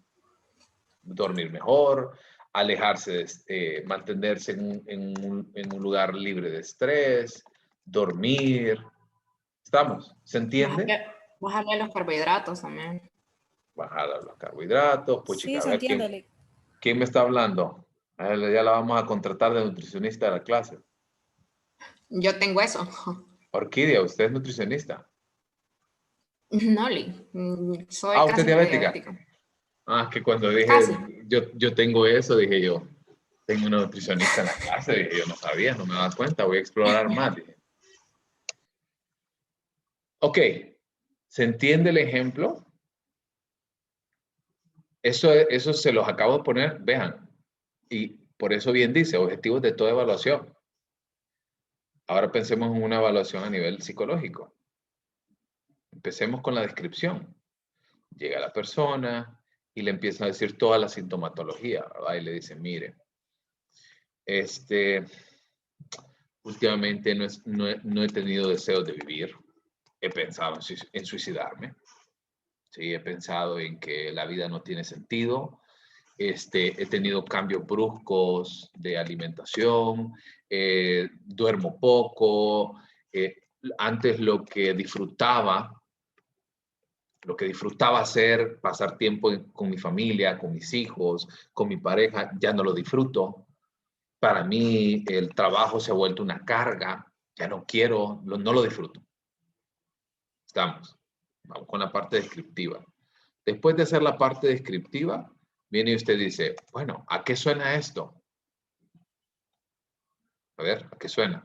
S1: Dormir mejor, alejarse, mantenerse en un lugar libre de estrés, dormir. ¿Estamos? ¿Se entiende?
S17: Bajarle los carbohidratos también.
S1: Bajar los carbohidratos. Pues,
S6: Sí,
S1: chica,
S6: se
S1: a ver,
S6: entiende.
S1: ¿quién me está hablando? A ver, ya la vamos a contratar de nutricionista de la clase.
S17: Yo tengo eso.
S1: Orquídea, ¿usted es nutricionista?
S17: No, Lee. Soy
S1: ¿usted
S17: casi
S1: es diabética?
S17: diabética.
S1: Ah, que cuando dije,
S17: Casi.
S1: yo tengo eso, dije yo, tengo una nutricionista en la clase, dije yo, no sabía, no me daba cuenta, voy a explorar más, dije. Ok, ¿se entiende el ejemplo? Eso se los acabo de poner, vean, y por eso bien dice, objetivos de toda evaluación. Ahora pensemos en una evaluación a nivel psicológico. Empecemos con la descripción. Llega la persona y le empieza a decir toda la sintomatología, ¿verdad? Y le dice, mire, últimamente no he tenido deseos de vivir. He pensado en suicidarme. Sí, he pensado en que la vida no tiene sentido. He tenido cambios bruscos de alimentación. Duermo poco. Antes lo que disfrutaba hacer, pasar tiempo con mi familia, con mis hijos, con mi pareja, ya no lo disfruto. Para mí el trabajo se ha vuelto una carga, ya no quiero, no lo disfruto. Vamos con la parte descriptiva. Después de hacer la parte descriptiva, viene y usted dice, bueno, ¿a qué suena esto? A ver, ¿a qué suena?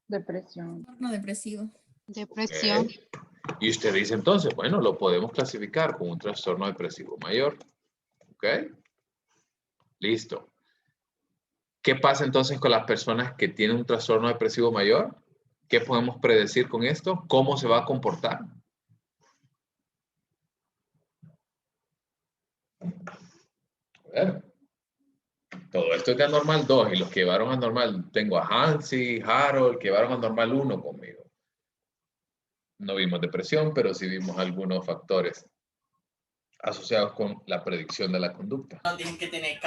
S15: Depresión.
S18: No, depresivo.
S17: Depresión.
S1: Okay. Y usted dice entonces, bueno, lo podemos clasificar como un trastorno depresivo mayor. ¿Ok? Listo. ¿Qué pasa entonces con las personas que tienen un trastorno depresivo mayor? ¿Qué podemos predecir con esto? ¿Cómo se va a comportar? A ver. Todo esto es de anormal 2 y los que llevaron a normal, tengo a Hansi, Harold, que llevaron a normal 1 conmigo. No vimos depresión, pero sí vimos algunos factores asociados con la predicción de la conducta.
S18: No tienen que tener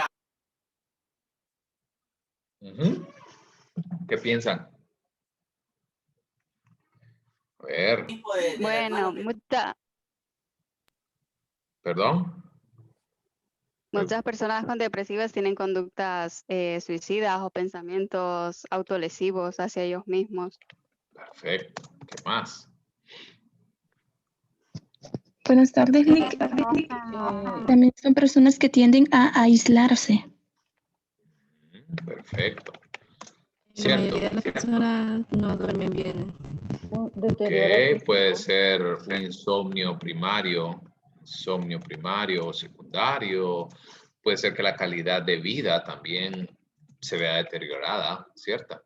S1: ¿Qué piensan? A ver.
S3: Bueno,
S1: ¿Perdón?
S3: muchas personas con depresivas tienen conductas suicidas o pensamientos autolesivos hacia ellos mismos.
S1: Perfecto. ¿Qué más?
S18: Buenas tardes, Nick. También son personas que tienden a aislarse.
S1: Perfecto.
S2: La mayoría de las personas no duermen bien.
S1: Ok, puede ser un insomnio primario o secundario. Puede ser que la calidad de vida también se vea deteriorada, ¿cierto?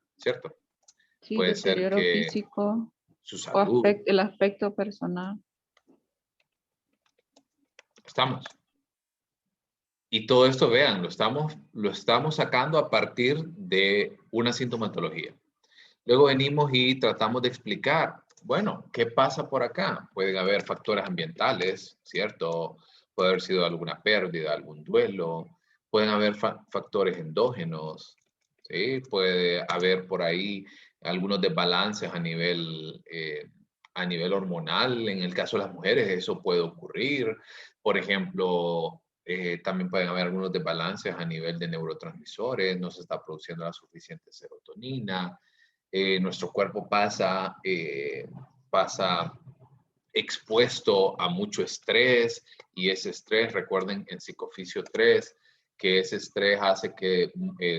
S15: Sí,
S1: Puede ser
S15: deterioro
S1: que
S15: físico
S1: su
S15: o
S1: salud.
S15: el aspecto personal.
S1: Estamos. Y todo esto, vean, lo estamos sacando a partir de una sintomatología. Luego venimos y tratamos de explicar, bueno, ¿qué pasa por acá? Pueden haber factores ambientales, ¿cierto? Puede haber sido alguna pérdida, algún duelo. Pueden haber factores endógenos, ¿sí? Puede haber por ahí algunos desbalances a nivel hormonal. En el caso de las mujeres eso puede ocurrir. Por ejemplo, también pueden haber algunos desbalances a nivel de neurotransmisores. No se está produciendo la suficiente serotonina. Nuestro cuerpo pasa expuesto a mucho estrés y ese estrés, recuerden en psicofisio 3, que ese estrés hace que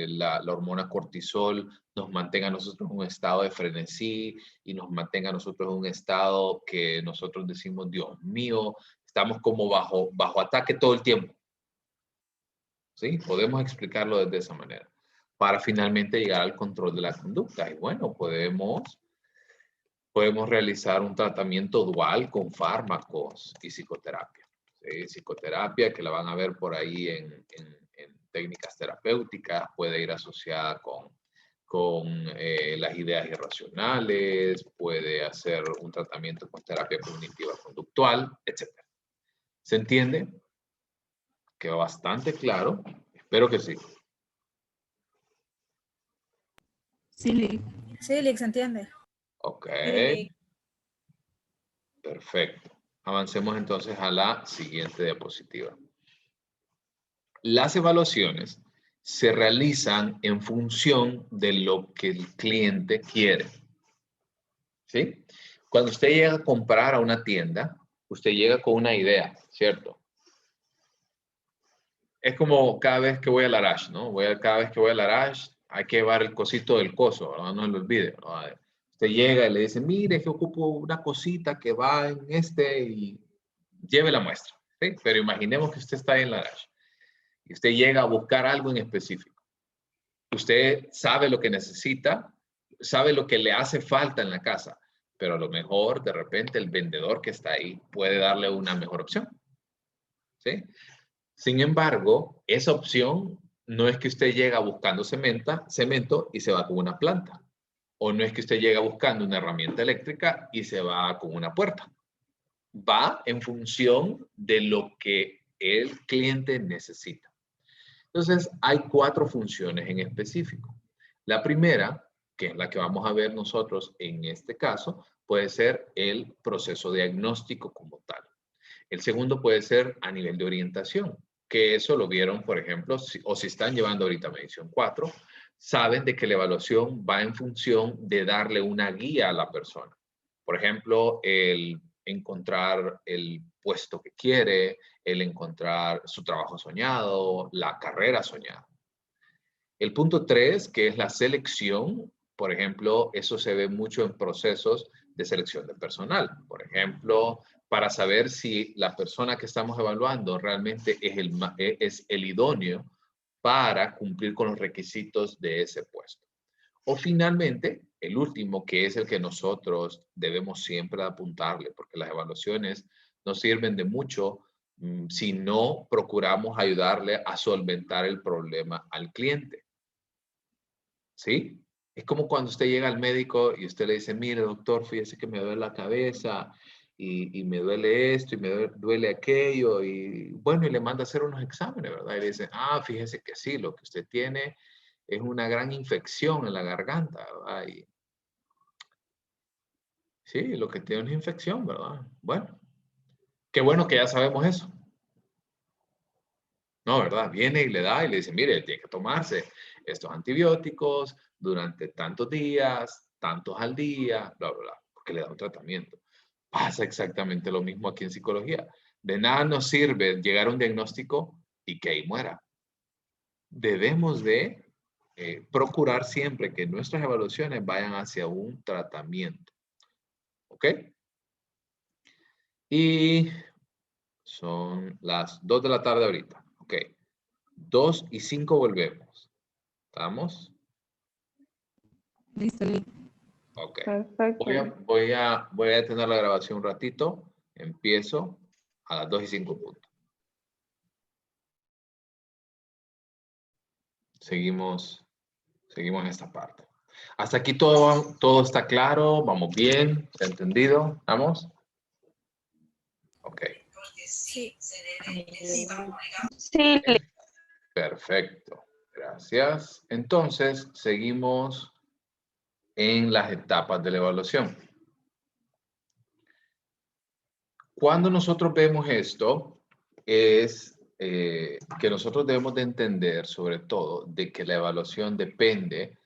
S1: la hormona cortisol nos mantenga a nosotros en un estado de frenesí y nos mantenga a nosotros en un estado que nosotros decimos, Dios mío, estamos como bajo ataque todo el tiempo. ¿Sí? Podemos explicarlo desde esa manera para finalmente llegar al control de la conducta. Y bueno, podemos realizar un tratamiento dual con fármacos y psicoterapia. ¿Sí? Psicoterapia que la van a ver por ahí en técnicas terapéuticas, puede ir asociada con las ideas irracionales, puede hacer un tratamiento con terapia cognitiva conductual, etc. ¿Se entiende? Quedó bastante claro. Espero que sí.
S2: Sí, Lick.
S6: Sí, Lick, se entiende.
S1: Ok.
S6: Sí.
S1: Perfecto. Avancemos entonces a la siguiente diapositiva. Las evaluaciones se realizan en función de lo que el cliente quiere. ¿Sí? Cuando usted llega a comprar a una tienda, usted llega con una idea, ¿cierto? Es como cada vez que voy a Larache, ¿no? Cada vez que voy a Larache, hay que llevar el cosito del coso, ¿verdad? No se lo olvide, ¿verdad? Usted llega y le dice, mire, que ocupo una cosita que va en y lleve la muestra, ¿sí? Pero imaginemos que usted está en Larache y usted llega a buscar algo en específico. Usted sabe lo que necesita, sabe lo que le hace falta en la casa, pero a lo mejor de repente el vendedor que está ahí puede darle una mejor opción, ¿sí? Sin embargo, esa opción no es que usted llega buscando cemento y se va con una planta. O no es que usted llega buscando una herramienta eléctrica y se va con una puerta. Va en función de lo que el cliente necesita. Entonces, hay 4 funciones en específico. La primera, que es la que vamos a ver nosotros en este caso, puede ser el proceso diagnóstico como tal. El segundo puede ser a nivel de orientación, que eso lo vieron, por ejemplo, si están llevando ahorita medición 4, saben de que la evaluación va en función de darle una guía a la persona. Por ejemplo, el encontrar el puesto que quiere, el encontrar su trabajo soñado, la carrera soñada. El punto 3, que es la selección, por ejemplo, eso se ve mucho en procesos de selección de personal. Por ejemplo, para saber si la persona que estamos evaluando realmente es el idóneo para cumplir con los requisitos de ese puesto. O finalmente, el último, que es el que nosotros debemos siempre apuntarle, porque las evaluaciones no sirven de mucho si no procuramos ayudarle a solventar el problema al cliente. ¿Sí? Es como cuando usted llega al médico y usted le dice, mire doctor, fíjese que me duele la cabeza y me duele esto y me duele aquello y bueno, y le manda a hacer unos exámenes, ¿verdad? Y le dice, fíjese que sí, lo que usted tiene es una gran infección en la garganta, ¿verdad? Y, sí, lo que tiene es una infección, ¿verdad? Bueno, qué bueno que ya sabemos eso. No, ¿verdad? Viene y le da y le dice, mire, tiene que tomarse estos antibióticos durante tantos días, tantos al día, bla, bla, bla, porque le da un tratamiento. Pasa exactamente lo mismo aquí en psicología. De nada nos sirve llegar a un diagnóstico y que ahí muera. Debemos de procurar siempre que nuestras evaluaciones vayan hacia un tratamiento. ¿Ok? Y son las 2 de la tarde ahorita. Ok. 2:05 volvemos. ¿Estamos?
S2: Listo, listo.
S1: Ok.
S14: Perfecto.
S1: Voy a detener la grabación un ratito. Empiezo a las 2:05 puntos. Seguimos en esta parte. Hasta aquí todo está claro. Vamos bien. ¿Se ha entendido? ¿Vamos? Ok.
S6: Sí.
S14: Sí.
S1: Perfecto. Gracias. Entonces, seguimos en las etapas de la evaluación. Cuando nosotros vemos esto, es que nosotros debemos de entender, sobre todo, de que la evaluación depende,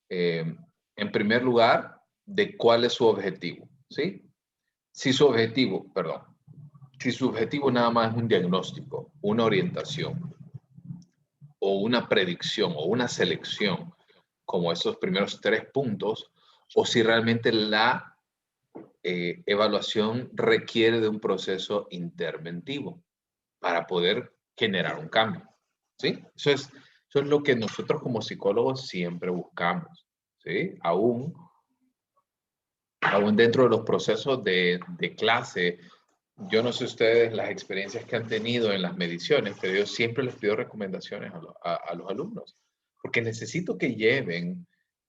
S1: en primer lugar, de cuál es su objetivo, ¿sí? Si su objetivo nada más es un diagnóstico, una orientación, o una predicción, o una selección, como esos primeros 3 puntos, o si realmente la evaluación requiere de un proceso interventivo para poder generar un cambio, ¿sí? Eso es lo que nosotros como psicólogos siempre buscamos, ¿sí? Aún dentro de los procesos de clase, yo no sé ustedes las experiencias que han tenido en las mediciones, pero yo siempre les pido recomendaciones a los alumnos, porque necesito que lleven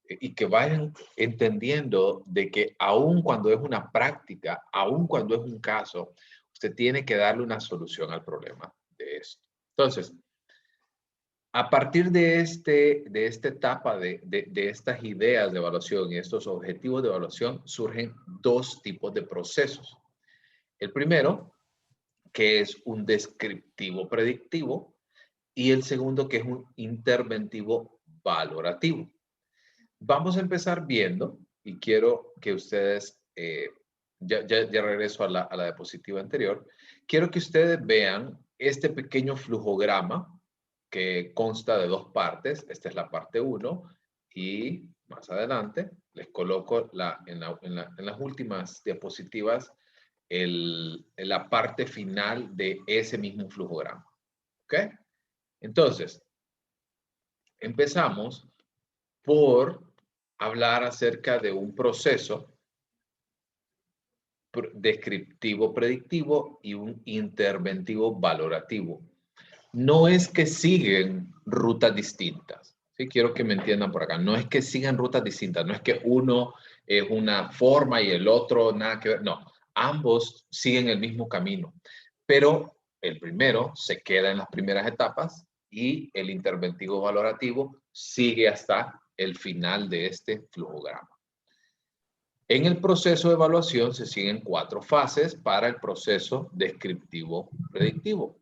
S1: y que vayan entendiendo de que aun cuando es una práctica, aun cuando es un caso, usted tiene que darle una solución al problema de esto. Entonces, a partir de esta etapa, de estas ideas de evaluación y estos objetivos de evaluación, surgen 2 tipos de procesos. El primero, que es un descriptivo predictivo, y el segundo, que es un interventivo valorativo. Vamos a empezar viendo, y quiero que ustedes, ya regreso a la diapositiva anterior, quiero que ustedes vean este pequeño flujograma que consta de 2 partes. Esta es la parte 1 y más adelante les coloco en las últimas diapositivas la parte final de ese mismo flujograma. ¿Ok? Entonces, empezamos por hablar acerca de un proceso descriptivo predictivo y un interventivo valorativo. No es que siguen rutas distintas, ¿sí? Quiero que me entiendan por acá. No es que sigan rutas distintas, no es que uno es una forma y el otro nada que ver. No, ambos siguen el mismo camino, pero el primero se queda en las primeras etapas y el interventivo valorativo sigue hasta el final de este flujograma. En el proceso de evaluación se siguen 4 fases para el proceso descriptivo predictivo.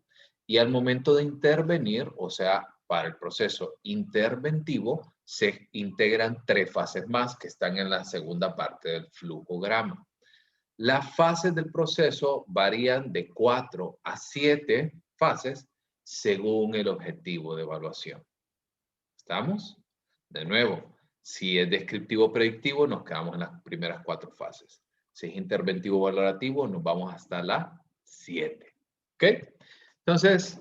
S1: Y al momento de intervenir, o sea, para el proceso interventivo, se integran 3 fases más que están en la segunda parte del flujograma. Las fases del proceso varían de 4 a 7 fases según el objetivo de evaluación. ¿Estamos? De nuevo, si es descriptivo predictivo, nos quedamos en las primeras 4 fases. Si es interventivo valorativo, nos vamos hasta la 7. ¿Ok? Entonces,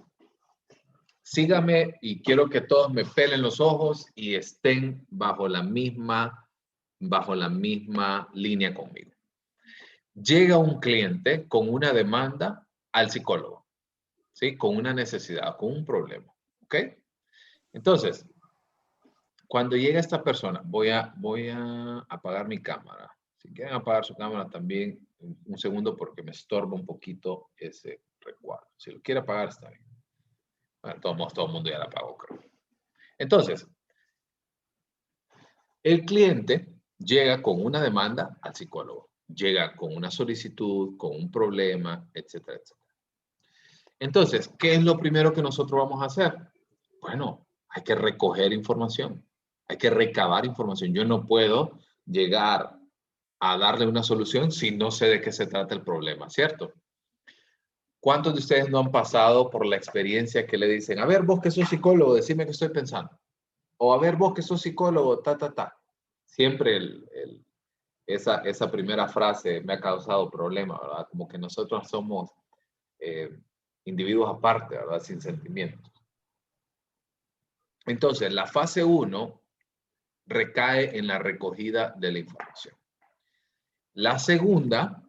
S1: síganme y quiero que todos me pelen los ojos y estén bajo la misma línea conmigo. Llega un cliente con una demanda al psicólogo, ¿sí? Con una necesidad, con un problema, ¿ok? Entonces, cuando llega esta persona, voy a apagar mi cámara. Si quieren apagar su cámara también, un segundo porque me estorba un poquito ese recuadro. Si lo quiere apagar, está bien. Bueno, todo el mundo ya la apagó, creo. Entonces, el cliente llega con una demanda al psicólogo. Llega con una solicitud, con un problema, etcétera, etcétera. Entonces, ¿qué es lo primero que nosotros vamos a hacer? Bueno, hay que recoger información. Hay que recabar información. Yo no puedo llegar a darle una solución si no sé de qué se trata el problema, ¿cierto? ¿Cuántos de ustedes no han pasado por la experiencia que le dicen, a ver, vos que sos psicólogo, decime qué estoy pensando? O a ver, vos que sos psicólogo, ta. Siempre esa primera frase me ha causado problema, ¿verdad? Como que nosotros somos individuos aparte, ¿verdad? Sin sentimientos. Entonces, la fase 1 recae en la recogida de la información. La segunda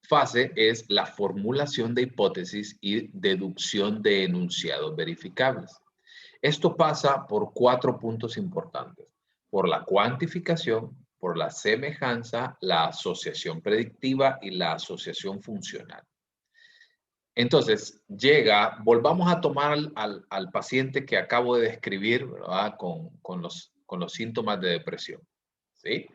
S1: fase es la formulación de hipótesis y deducción de enunciados verificables. Esto pasa por 4 puntos importantes: por la cuantificación, por la semejanza, la asociación predictiva y la asociación funcional. Entonces, volvamos a tomar al paciente que acabo de describir, ¿verdad? Con los síntomas de depresión, ¿sí?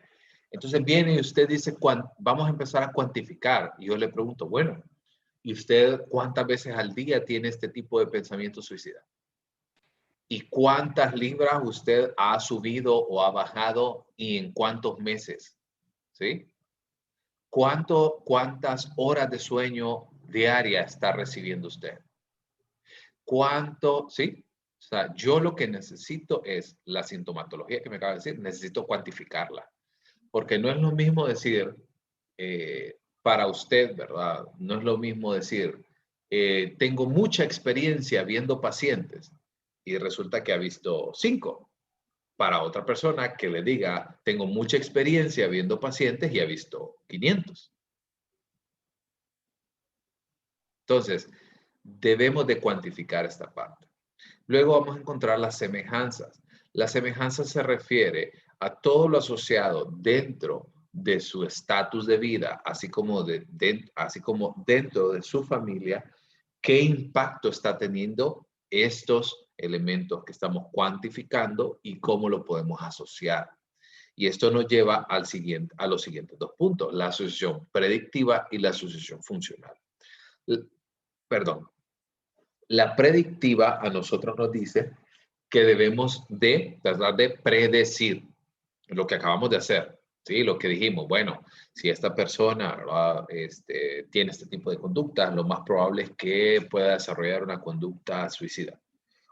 S1: Entonces viene y usted dice, vamos a empezar a cuantificar. Y yo le pregunto, bueno, ¿y usted cuántas veces al día tiene este tipo de pensamiento suicida? ¿Y cuántas libras usted ha subido o ha bajado y en cuántos meses? ¿Sí? ¿Cuántas horas de sueño diaria está recibiendo usted? ¿Sí? O sea, yo lo que necesito es la sintomatología que me acaba de decir, necesito cuantificarla. Porque no es lo mismo decir, para usted, ¿verdad? No es lo mismo decir, tengo mucha experiencia viendo pacientes y resulta que ha visto 5. Para otra persona que le diga, tengo mucha experiencia viendo pacientes y ha visto 500. Entonces, debemos de cuantificar esta parte. Luego vamos a encontrar las semejanzas. La semejanza se refiere a todo lo asociado dentro de su estatus de vida, así como dentro de su familia, qué impacto está teniendo estos elementos que estamos cuantificando y cómo lo podemos asociar. Y esto nos lleva a los siguientes 2 puntos, la asociación predictiva y la asociación funcional. Perdón. La predictiva a nosotros nos dice que debemos de tratar de predecir lo que acabamos de hacer, ¿sí? Lo que dijimos, bueno, si esta persona tiene este tipo de conductas, lo más probable es que pueda desarrollar una conducta suicida.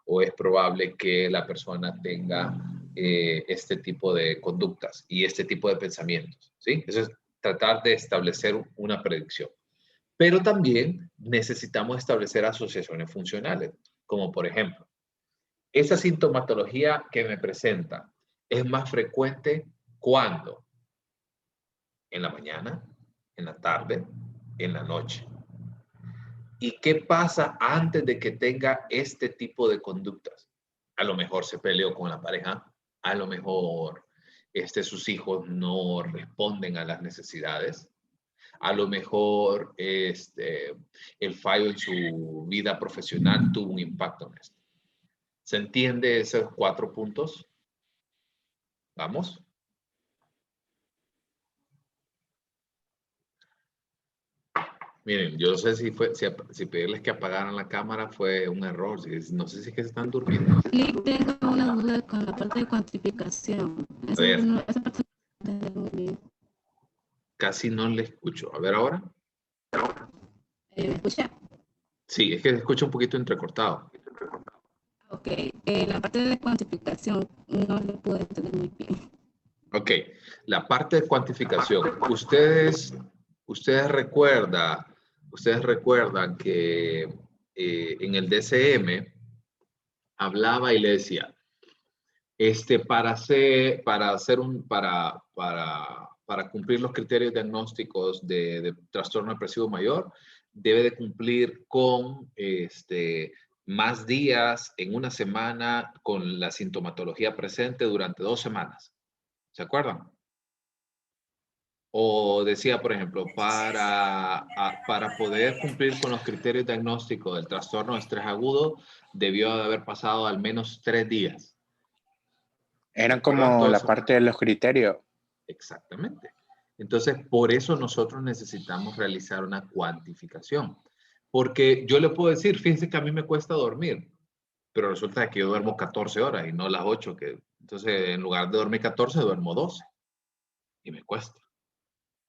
S1: O es probable que la persona tenga este tipo de conductas y este tipo de pensamientos, ¿sí? Eso es tratar de establecer una predicción. Pero también necesitamos establecer asociaciones funcionales, como por ejemplo, esa sintomatología que me presenta es más frecuente ¿cuándo? En la mañana, en la tarde, en la noche. ¿Y qué pasa antes de que tenga este tipo de conductas? A lo mejor se peleó con la pareja, a lo mejor sus hijos no responden a las necesidades, a lo mejor el fallo en su vida profesional tuvo un impacto en esto. ¿Se entiende esos 4 puntos? ¿Vamos? Miren, yo no sé si pedirles que apagaran la cámara fue un error. No sé si es que se están durmiendo.
S2: Sí, tengo una duda con la parte de cuantificación. Esa parte no entiendo muy bien.
S1: Casi no le escucho. A ver ahora.
S2: ¿Me escucha?
S1: Sí, es que se escucha un poquito entrecortado.
S2: Ok, la parte de cuantificación no lo puedo entender muy bien.
S1: Ok, la parte de cuantificación. Ustedes recuerdan que en el DCM hablaba y le decía, para cumplir los criterios diagnósticos de trastorno depresivo mayor, debe de cumplir con más días en una semana con la sintomatología presente durante 2 semanas. ¿Se acuerdan? O decía, por ejemplo, para poder cumplir con los criterios diagnósticos del trastorno de estrés agudo, debió de haber pasado al menos 3 días.
S10: Eran como la parte de los criterios.
S1: Exactamente. Entonces, por eso nosotros necesitamos realizar una cuantificación. Porque yo le puedo decir, fíjense que a mí me cuesta dormir, pero resulta que yo duermo 14 horas y no las 8 que Entonces, en lugar de dormir 14, duermo 12. Y me cuesta.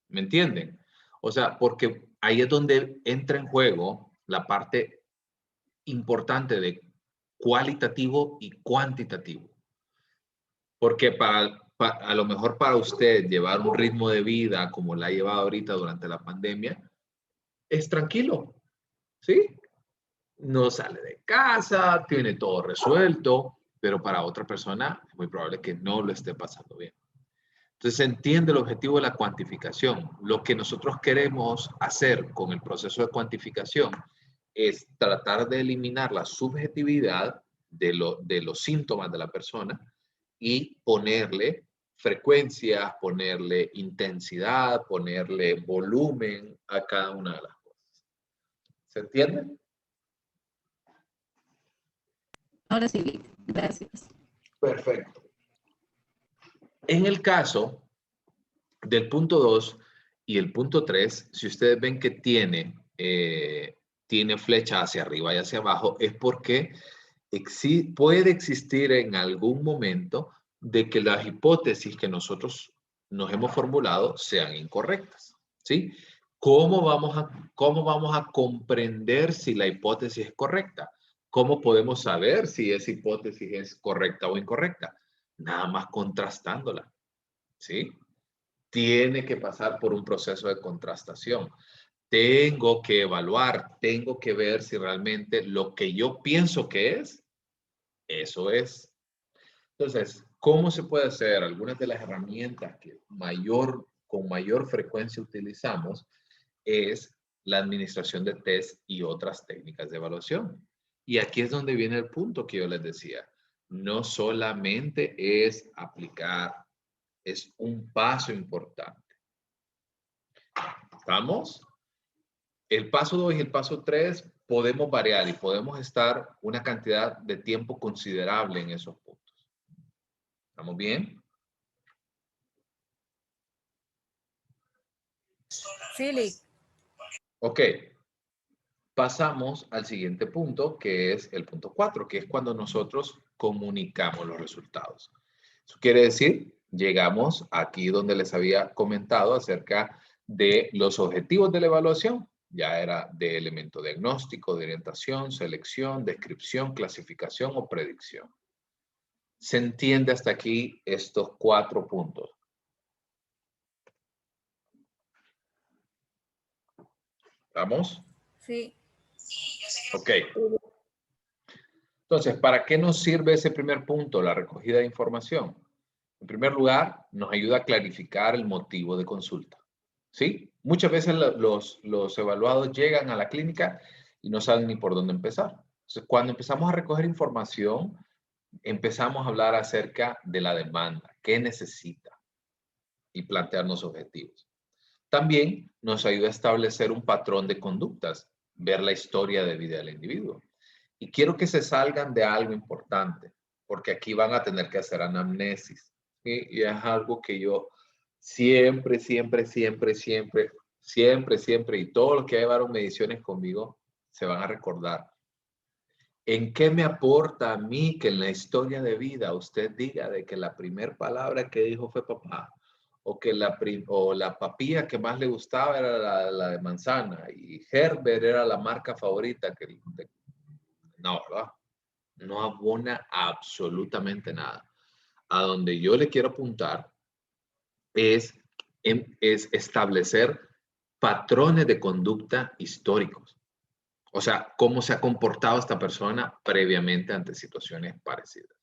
S1: ¿Me entienden? O sea, porque ahí es donde entra en juego la parte importante de cualitativo y cuantitativo. Porque a lo mejor para usted llevar un ritmo de vida como la ha llevado ahorita durante la pandemia, es tranquilo, ¿sí? No sale de casa, tiene todo resuelto, pero para otra persona es muy probable que no lo esté pasando bien. Entonces se entiende el objetivo de la cuantificación. Lo que nosotros queremos hacer con el proceso de cuantificación es tratar de eliminar la subjetividad de los síntomas de la persona y ponerle frecuencias, ponerle intensidad, ponerle volumen a cada una de las cosas. ¿Se entiende?
S2: Ahora sí, gracias.
S1: Perfecto. En el caso del punto 2 y el punto 3, si ustedes ven que tiene flecha hacia arriba y hacia abajo, es porque puede existir en algún momento de que las hipótesis que nosotros nos hemos formulado sean incorrectas, ¿sí? ¿Cómo vamos a comprender si la hipótesis es correcta? ¿Cómo podemos saber si esa hipótesis es correcta o incorrecta? Nada más contrastándola, ¿sí? Tiene que pasar por un proceso de contrastación. Tengo que evaluar, tengo que ver si realmente lo que yo pienso que es, eso es. Entonces, ¿cómo se puede hacer? Algunas de las herramientas que con mayor frecuencia utilizamos es la administración de test y otras técnicas de evaluación. Y aquí es donde viene el punto que yo les decía. No solamente es aplicar, es un paso importante. ¿Estamos? El paso 2 y el paso 3 podemos variar y podemos estar una cantidad de tiempo considerable en esos puntos. ¿Estamos bien?
S6: Sí, Lick.
S1: Ok. Pasamos al siguiente punto, que es el punto 4, que es cuando nosotros comunicamos los resultados. Eso quiere decir, llegamos aquí donde les había comentado acerca de los objetivos de la evaluación. Ya era de elemento diagnóstico, de orientación, selección, descripción, clasificación o predicción. ¿Se entiende hasta aquí estos 4 puntos? ¿Vamos?
S6: Sí.
S1: Ok. Entonces, ¿para qué nos sirve ese primer punto, la recogida de información? En primer lugar, nos ayuda a clarificar el motivo de consulta. ¿Sí? Muchas veces los evaluados llegan a la clínica y no saben ni por dónde empezar. Entonces, cuando empezamos a recoger información, empezamos a hablar acerca de la demanda, qué necesita y plantearnos objetivos. También nos ayuda a establecer un patrón de conductas, ver la historia de vida del individuo. Y quiero que se salgan de algo importante, porque aquí van a tener que hacer anamnesis. ¿Sí? Y es algo que yo siempre, y todos los que llevaron mediciones conmigo se van a recordar. ¿En qué me aporta a mí que en la historia de vida usted diga de que la primera palabra que dijo fue papá? O que la papilla que más le gustaba era la de manzana y Herbert era la marca favorita. No, ¿verdad? No abona absolutamente nada. A donde yo le quiero apuntar es establecer patrones de conducta históricos. O sea, cómo se ha comportado esta persona previamente ante situaciones parecidas.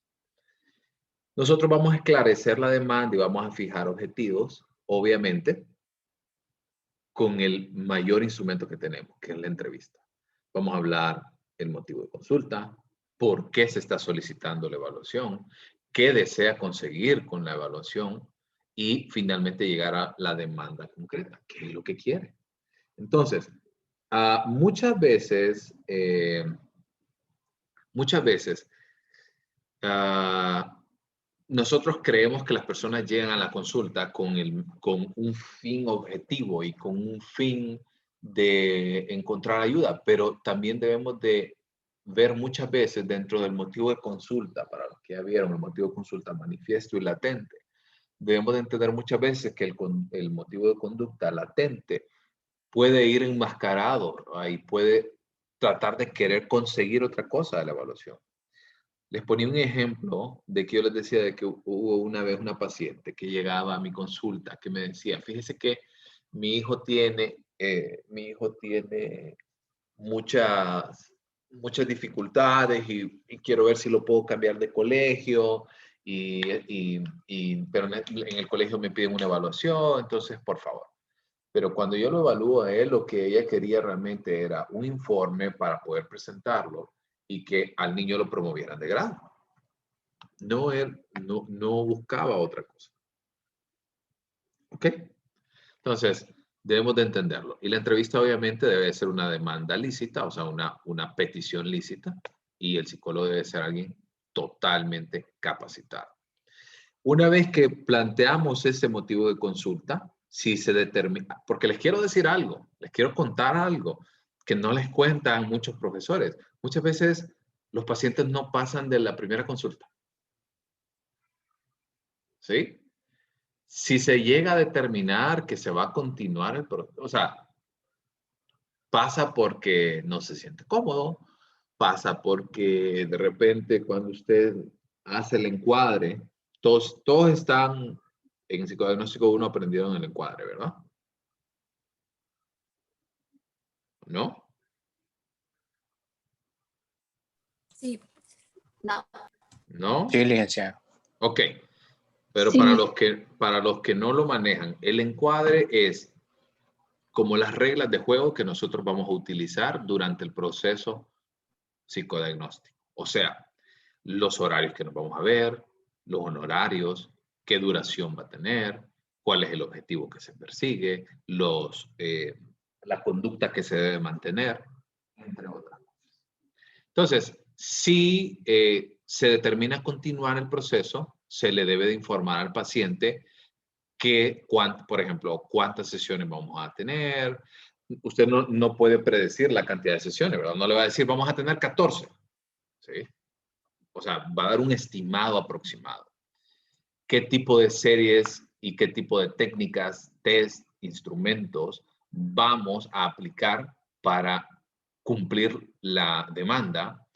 S1: Nosotros vamos a esclarecer la demanda y vamos a fijar objetivos, obviamente, con el mayor instrumento que tenemos, que es la entrevista. Vamos a hablar el motivo de consulta, por qué se está solicitando la evaluación, qué desea conseguir con la evaluación y finalmente llegar a la demanda concreta, qué es lo que quiere. Entonces, muchas veces nosotros creemos que las personas llegan a la consulta con un fin objetivo y con un fin de encontrar ayuda, pero también debemos de ver muchas veces dentro del motivo de consulta, para los que ya vieron el motivo de consulta manifiesto y latente, debemos de entender muchas veces que el motivo de conducta latente puede ir enmascarado, ¿no? Y puede tratar de querer conseguir otra cosa de la evaluación. Les ponía un ejemplo de que yo les decía de que hubo una vez una paciente que llegaba a mi consulta que me decía, fíjese que mi hijo tiene muchas dificultades y quiero ver si lo puedo cambiar de colegio, pero en el colegio me piden una evaluación, entonces por favor. Pero cuando yo lo evalúo a él, lo que ella quería realmente era un informe para poder presentarlo y que al niño lo promovieran de grado. No buscaba otra cosa. ¿Ok? Entonces, debemos de entenderlo. Y la entrevista obviamente debe ser una demanda lícita, o sea, una petición lícita, y el psicólogo debe ser alguien totalmente capacitado. Una vez que planteamos ese motivo de consulta, si se determina, porque les quiero decir algo, les quiero contar algo que no les cuentan muchos profesores. Muchas veces los pacientes no pasan de la primera consulta. ¿Sí? Si se llega a determinar que se va a continuar el proceso, o sea, pasa porque no se siente cómodo, pasa porque de repente cuando usted hace el encuadre, todos están en psicodiagnóstico 1 aprendieron el encuadre, ¿verdad? ¿No?
S18: Sí. No.
S1: ¿No?
S10: Sí, licenciado.
S1: Ok. Pero
S18: Sí.
S1: para los que no lo manejan, el encuadre es como las reglas de juego que nosotros vamos a utilizar durante el proceso psicodiagnóstico. O sea, los horarios que nos vamos a ver, los honorarios, qué duración va a tener, cuál es el objetivo que se persigue, la conducta que se debe mantener, entre otras cosas. Entonces, si se determina continuar el proceso, se le debe de informar al paciente por ejemplo, cuántas sesiones vamos a tener. Usted no puede predecir la cantidad de sesiones, ¿verdad? No le va a decir, vamos a tener 14. ¿Sí? O sea, va a dar un estimado aproximado. ¿Qué tipo de series y qué tipo de técnicas, test, instrumentos vamos a aplicar para cumplir la demanda?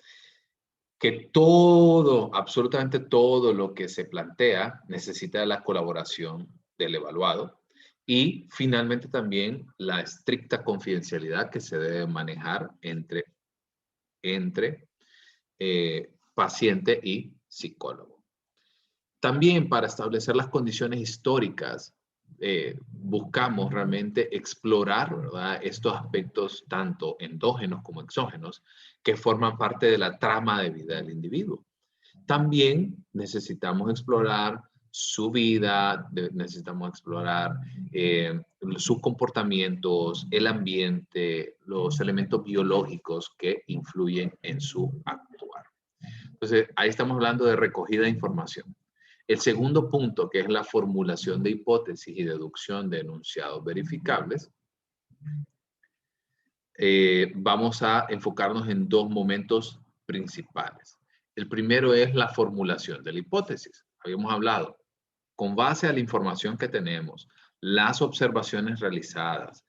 S1: Que todo, absolutamente todo lo que se plantea necesita la colaboración del evaluado y finalmente también la estricta confidencialidad que se debe manejar entre paciente y psicólogo. También para establecer las condiciones históricas, buscamos realmente explorar, ¿verdad?, estos aspectos tanto endógenos como exógenos que forman parte de la trama de vida del individuo. También necesitamos explorar su vida, necesitamos explorar sus comportamientos, el ambiente, los elementos biológicos que influyen en su actuar. Entonces, ahí estamos hablando de recogida de información. El segundo punto, que es la formulación de hipótesis y deducción de enunciados verificables, vamos a enfocarnos en dos momentos principales. El primero es la formulación de la hipótesis. Habíamos hablado, con base a la información que tenemos, las observaciones realizadas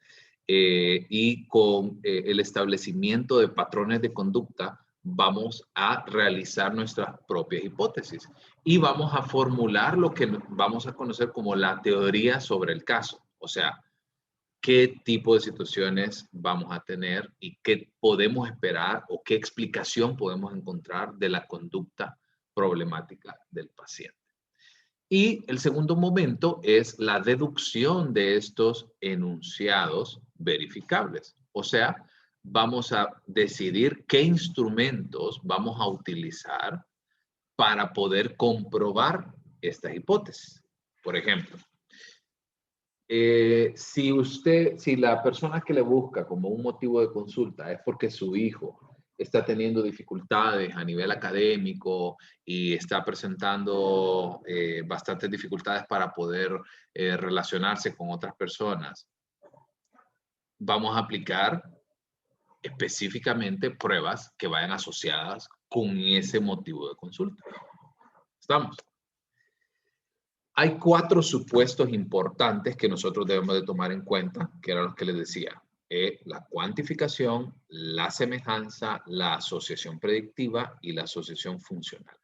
S1: y con el establecimiento de patrones de conducta, vamos a realizar nuestras propias hipótesis y vamos a formular lo que vamos a conocer como la teoría sobre el caso. O sea, qué tipo de situaciones vamos a tener y qué podemos esperar o qué explicación podemos encontrar de la conducta problemática del paciente. Y el segundo momento es la deducción de estos enunciados verificables. O sea, vamos a decidir qué instrumentos vamos a utilizar para poder comprobar estas hipótesis. Por ejemplo, si la persona que le busca como un motivo de consulta es porque su hijo está teniendo dificultades a nivel académico y está presentando bastantes dificultades para poder relacionarse con otras personas, vamos a aplicar específicamente pruebas que vayan asociadas con ese motivo de consulta. ¿Estamos? Hay 4 supuestos importantes que nosotros debemos de tomar en cuenta, que eran los que les decía. La cuantificación, la semejanza, la asociación predictiva y la asociación funcional.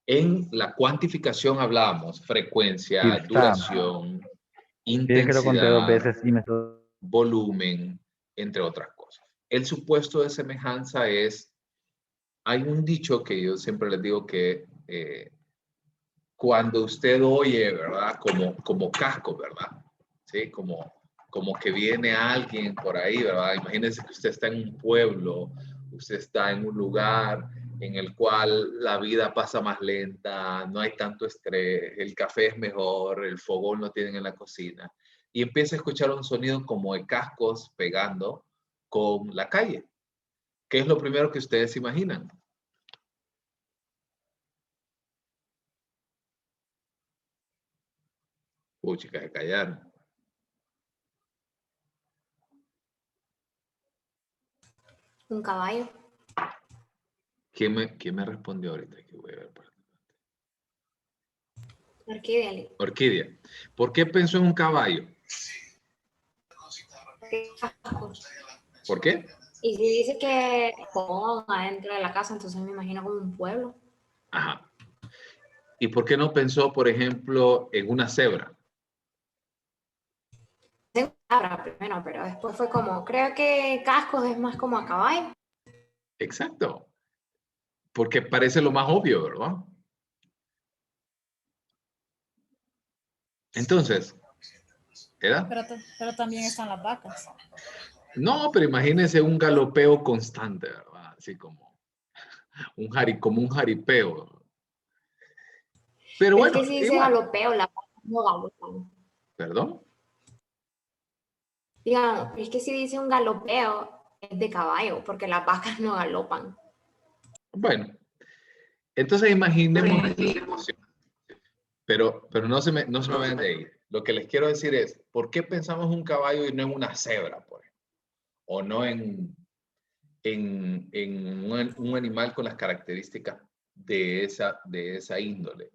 S1: En la cuantificación hablábamos frecuencia, duración,
S8: que lo conté 2
S1: intensidad,
S8: veces y me...
S1: volumen, entre otras cosas. El supuesto de semejanza es, hay un dicho que yo siempre les digo que cuando usted oye, ¿verdad? Como casco, ¿verdad? ¿Sí? Como que viene alguien por ahí, ¿verdad? Imagínense que usted está en un pueblo, usted está en un lugar en el cual la vida pasa más lenta, no hay tanto estrés, el café es mejor, el fogón lo tienen en la cocina, y empieza a escuchar un sonido como de cascos pegando con la calle. ¿Qué es lo primero que ustedes imaginan? Chicas, se callaron.
S17: Un caballo.
S1: ¿Quién me respondió ahorita? Que voy a ver.
S17: Orquídea.
S1: Orquídea. ¿Por qué pensó en un caballo? ¿Por qué?
S17: Y si dice que fogón adentro de la casa, entonces me imagino como un pueblo.
S1: Ajá. ¿Y por qué no pensó, por ejemplo, en una cebra?
S17: Primero, pero después fue como, creo que cascos es más como a caballo.
S1: Exacto. Porque parece lo más obvio, ¿verdad? Entonces, ¿verdad?
S6: Pero también están las vacas.
S1: No, pero imagínense un galopeo constante, ¿verdad? Así como un jaripeo. Pero
S17: Es
S1: bueno,
S17: que si dice
S1: igual.
S17: galopeo, las vacas no galopan.
S1: ¿Perdón?
S17: Digamos, es que si dice un galopeo, es de caballo, porque las vacas no galopan.
S1: Bueno, entonces imaginemos la situación. Pero no se me vayan de ahí. Lo que les quiero decir es, ¿por qué pensamos un caballo y no en una cebra, por ejemplo? O no en un animal con las características de esa índole.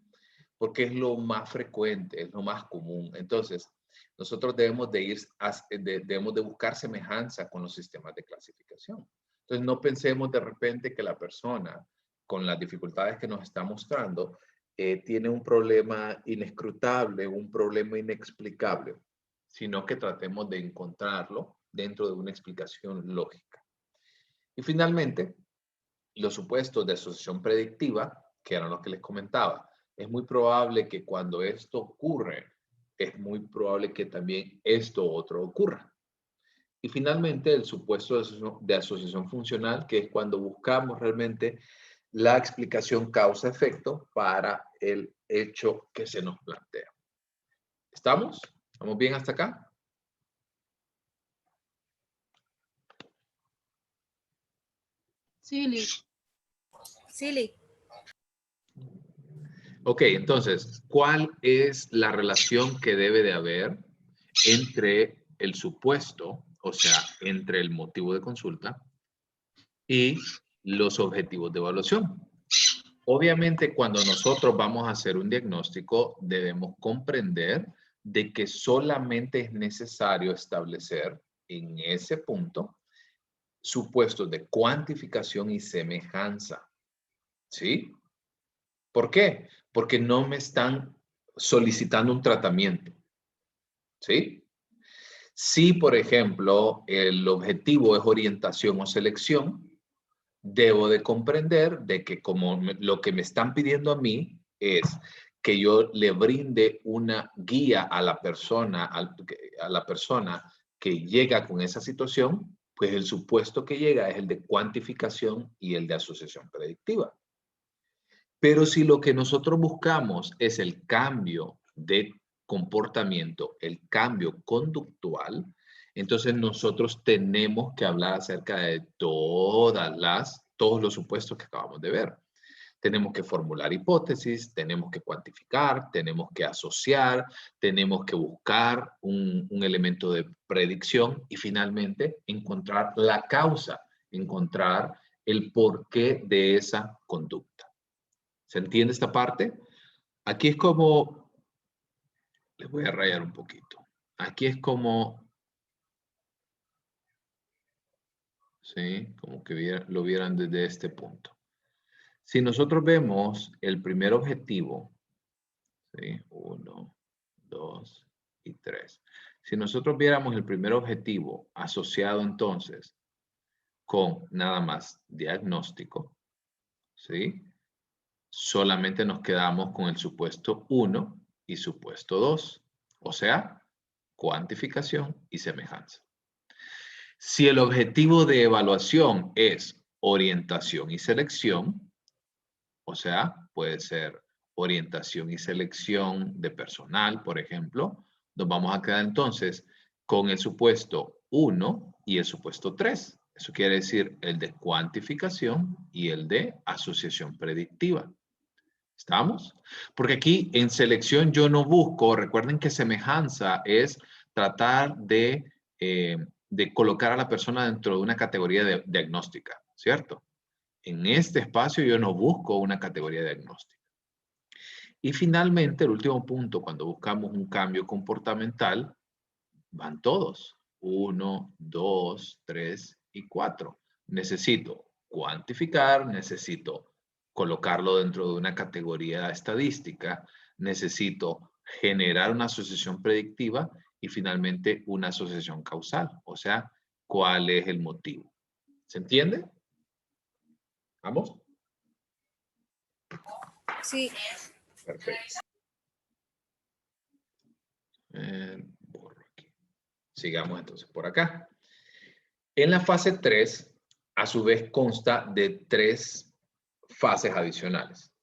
S1: Porque es lo más frecuente, es lo más común. Entonces, nosotros debemos de buscar semejanza con los sistemas de clasificación. Entonces, no pensemos de repente que la persona con las dificultades que nos está mostrando tiene un problema inescrutable, un problema inexplicable, sino que tratemos de encontrarlo dentro de una explicación lógica. Y finalmente, los supuestos de asociación predictiva, que eran los que les comentaba. Es muy probable que cuando esto ocurre, es muy probable que también esto otro ocurra. Y finalmente, el supuesto de asociación funcional, que es cuando buscamos realmente la explicación causa-efecto para el hecho que se nos plantea. ¿Estamos? ¿Estamos bien hasta acá?
S6: Sí, Liz.
S1: Ok, entonces, ¿cuál es la relación que debe de haber entre el supuesto, o sea, entre el motivo de consulta y los objetivos de evaluación? Obviamente, cuando nosotros vamos a hacer un diagnóstico, debemos comprender de que solamente es necesario establecer en ese punto supuestos de cuantificación y semejanza. ¿Sí? ¿Por qué? Porque no me están solicitando un tratamiento. ¿Sí? Si, por ejemplo, el objetivo es orientación o selección, debo de comprender de que como lo que me están pidiendo a mí es que yo le brinde una guía a la persona, que llega con esa situación, pues el supuesto que llega es el de cuantificación y el de asociación predictiva. Pero si lo que nosotros buscamos es el cambio de comportamiento, el cambio conductual, entonces nosotros tenemos que hablar acerca de todos los supuestos que acabamos de ver. Tenemos que formular hipótesis, tenemos que cuantificar, tenemos que asociar, tenemos que buscar un elemento de predicción y finalmente encontrar la causa, encontrar el porqué de esa conducta. ¿Se entiende esta parte? Aquí es como, les voy a rayar un poquito. Aquí es como, ¿sí? Como que lo vieran desde este punto. Si nosotros vemos el primer objetivo, ¿sí? 1, 2 y 3. Si nosotros viéramos el primer objetivo asociado entonces con nada más diagnóstico, ¿sí? Solamente nos quedamos con el supuesto 1 y supuesto 2, o sea, cuantificación y semejanza. Si el objetivo de evaluación es orientación y selección, o sea, puede ser orientación y selección de personal, por ejemplo, nos vamos a quedar entonces con el supuesto 1 y el supuesto 3. Eso quiere decir el de cuantificación y el de asociación predictiva. ¿Estamos? Porque aquí en selección yo no busco, recuerden que semejanza es tratar de colocar a la persona dentro de una categoría diagnóstica, ¿cierto? En este espacio yo no busco una categoría diagnóstica. Y finalmente, el último punto, cuando buscamos un cambio comportamental, van todos. 1, 2, 3 y 4. Necesito cuantificar, necesito colocarlo dentro de una categoría estadística, necesito generar una asociación predictiva y finalmente una asociación causal. O sea, ¿cuál es el motivo? ¿Se entiende? ¿Vamos?
S6: Sí.
S1: Perfecto. Borro aquí. Sigamos entonces por acá. En la fase 3, a su vez consta de 3 fases adicionales.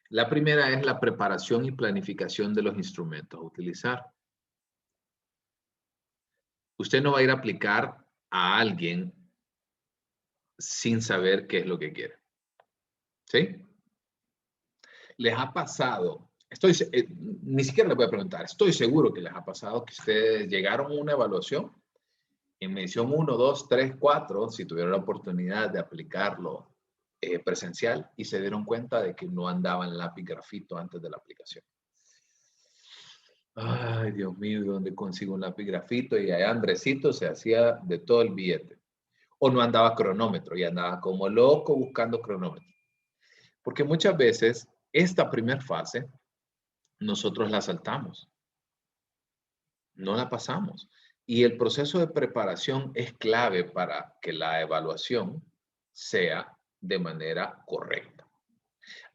S1: La primera es la preparación y planificación de los instrumentos a utilizar. Usted no va a ir a aplicar a alguien sin saber qué es lo que quiere. ¿Sí? ¿Les ha pasado? Ni siquiera les voy a preguntar. Estoy seguro que les ha pasado que ustedes llegaron a una evaluación en mención 1, 2, 3, 4, si tuvieron la oportunidad de aplicarlo presencial y se dieron cuenta de que no andaban lápiz grafito antes de la aplicación. Ay, Dios mío, ¿dónde consigo un lápiz grafito? Y allá Andresito se hacía de todo el billete. O no andaba cronómetro y andaba como loco buscando cronómetro. Porque muchas veces esta primera fase nosotros la saltamos. No la pasamos. Y el proceso de preparación es clave para que la evaluación sea de manera correcta.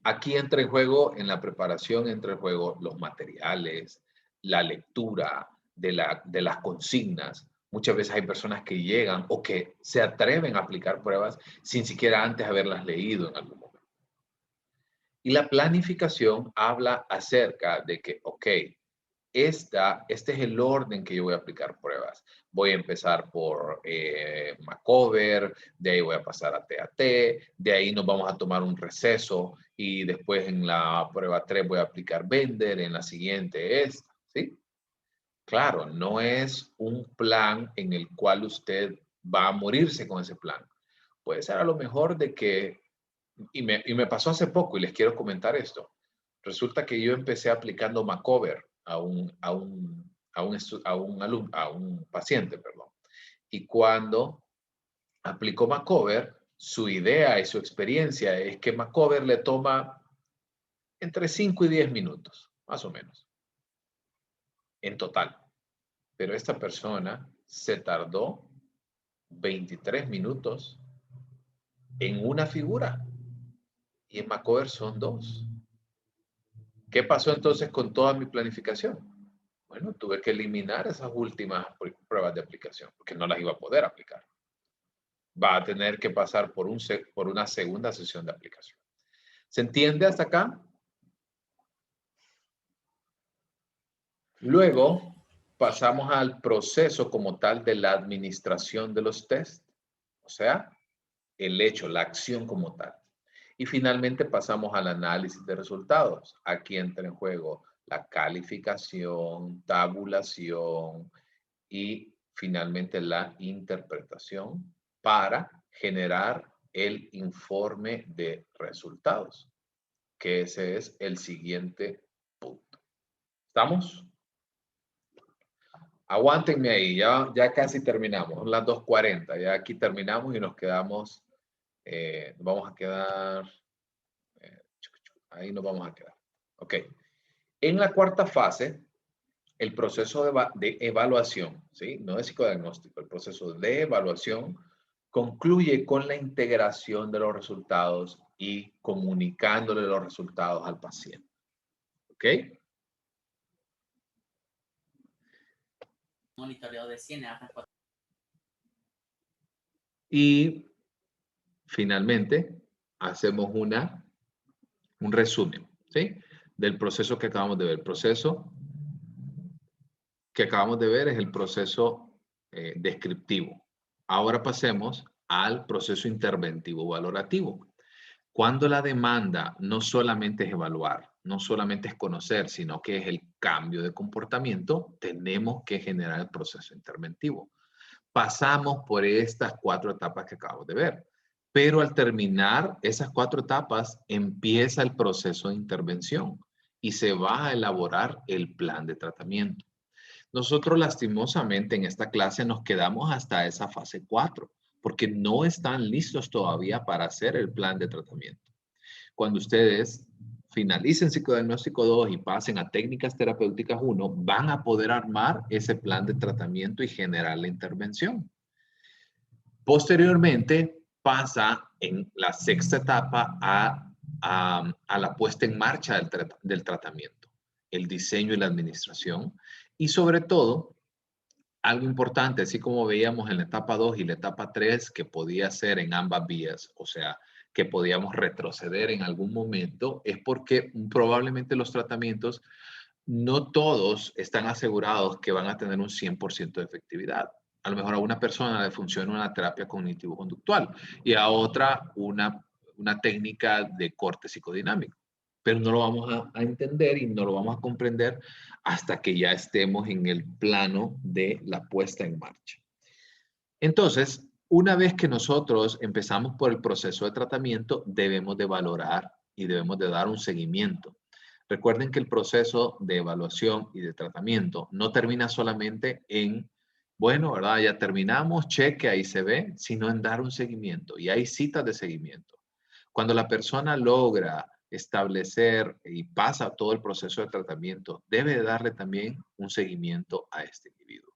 S1: Aquí entra en juego, en la preparación entra en juego los materiales, la lectura de las consignas. Muchas veces hay personas que llegan o que se atreven a aplicar pruebas sin siquiera antes haberlas leído en algún momento. Y la planificación habla acerca de que, ok, este es el orden que yo voy a aplicar pruebas. Voy a empezar por Macover, de ahí voy a pasar a TAT, de ahí nos vamos a tomar un receso y después en la prueba 3 voy a aplicar Bender, en la siguiente esta, ¿sí? Claro, no es un plan en el cual usted va a morirse con ese plan. Puede ser a lo mejor de que, y me pasó hace poco y les quiero comentar esto. Resulta que yo empecé aplicando Macover a un paciente, perdón. Y cuando aplicó Macover, su idea y su experiencia es que Macover le toma entre 5 y 10 minutos, más o menos, en total. Pero esta persona se tardó 23 minutos en una figura. Y en Macover son 2. ¿Qué pasó entonces con toda mi planificación? Bueno, tuve que eliminar esas últimas pruebas de aplicación porque no las iba a poder aplicar. Va a tener que pasar por una segunda sesión de aplicación. ¿Se entiende hasta acá? Luego pasamos al proceso como tal de la administración de los test. O sea, el hecho, la acción como tal. Y finalmente pasamos al análisis de resultados. Aquí entra en juego la calificación, tabulación y finalmente la interpretación para generar el informe de resultados, que ese es el siguiente punto. ¿Estamos? Aguántenme ahí, ya casi terminamos, son las 2:40, ya aquí terminamos y nos quedamos, vamos a quedar, ahí nos vamos a quedar. Ok, en la cuarta fase, el proceso de evaluación, ¿sí? No de psicodiagnóstico, el proceso de evaluación concluye con la integración de los resultados y comunicándole los resultados al paciente. ¿Ok?
S19: Monitoreo de cine.
S1: Y finalmente hacemos un resumen, ¿sí? Del proceso que acabamos de ver. El proceso que acabamos de ver es el proceso descriptivo. Ahora pasemos al proceso interventivo valorativo. Cuando la demanda no solamente es evaluar, no solamente es conocer, sino que es el cambio de comportamiento, tenemos que generar el proceso interventivo. Pasamos por estas 4 etapas que acabamos de ver, pero al terminar esas 4 etapas empieza el proceso de intervención y se va a elaborar el plan de tratamiento. Nosotros lastimosamente en esta clase nos quedamos hasta esa fase 4 porque no están listos todavía para hacer el plan de tratamiento. Cuando ustedes finalicen psicodiagnóstico 2 y pasen a técnicas terapéuticas 1, van a poder armar ese plan de tratamiento y generar la intervención. Posteriormente pasa en la 6ª etapa a la puesta en marcha del tratamiento, el diseño y la administración y sobre todo algo importante, así como veíamos en la etapa 2 y la etapa 3, que podía ser en ambas vías, o sea, que podíamos retroceder en algún momento, es porque probablemente los tratamientos, no todos están asegurados que van a tener un 100% de efectividad. A lo mejor a una persona le funciona una terapia cognitivo-conductual y a otra una técnica de corte psicodinámico. Pero no lo vamos a entender y no lo vamos a comprender hasta que ya estemos en el plano de la puesta en marcha. Entonces, una vez que nosotros empezamos por el proceso de tratamiento, debemos de valorar y debemos de dar un seguimiento. Recuerden que el proceso de evaluación y de tratamiento no termina solamente en, bueno, ¿verdad? Ya terminamos, cheque, ahí se ve, sino en dar un seguimiento. Y hay citas de seguimiento. Cuando la persona logra establecer y pasa todo el proceso de tratamiento, debe darle también un seguimiento a este individuo.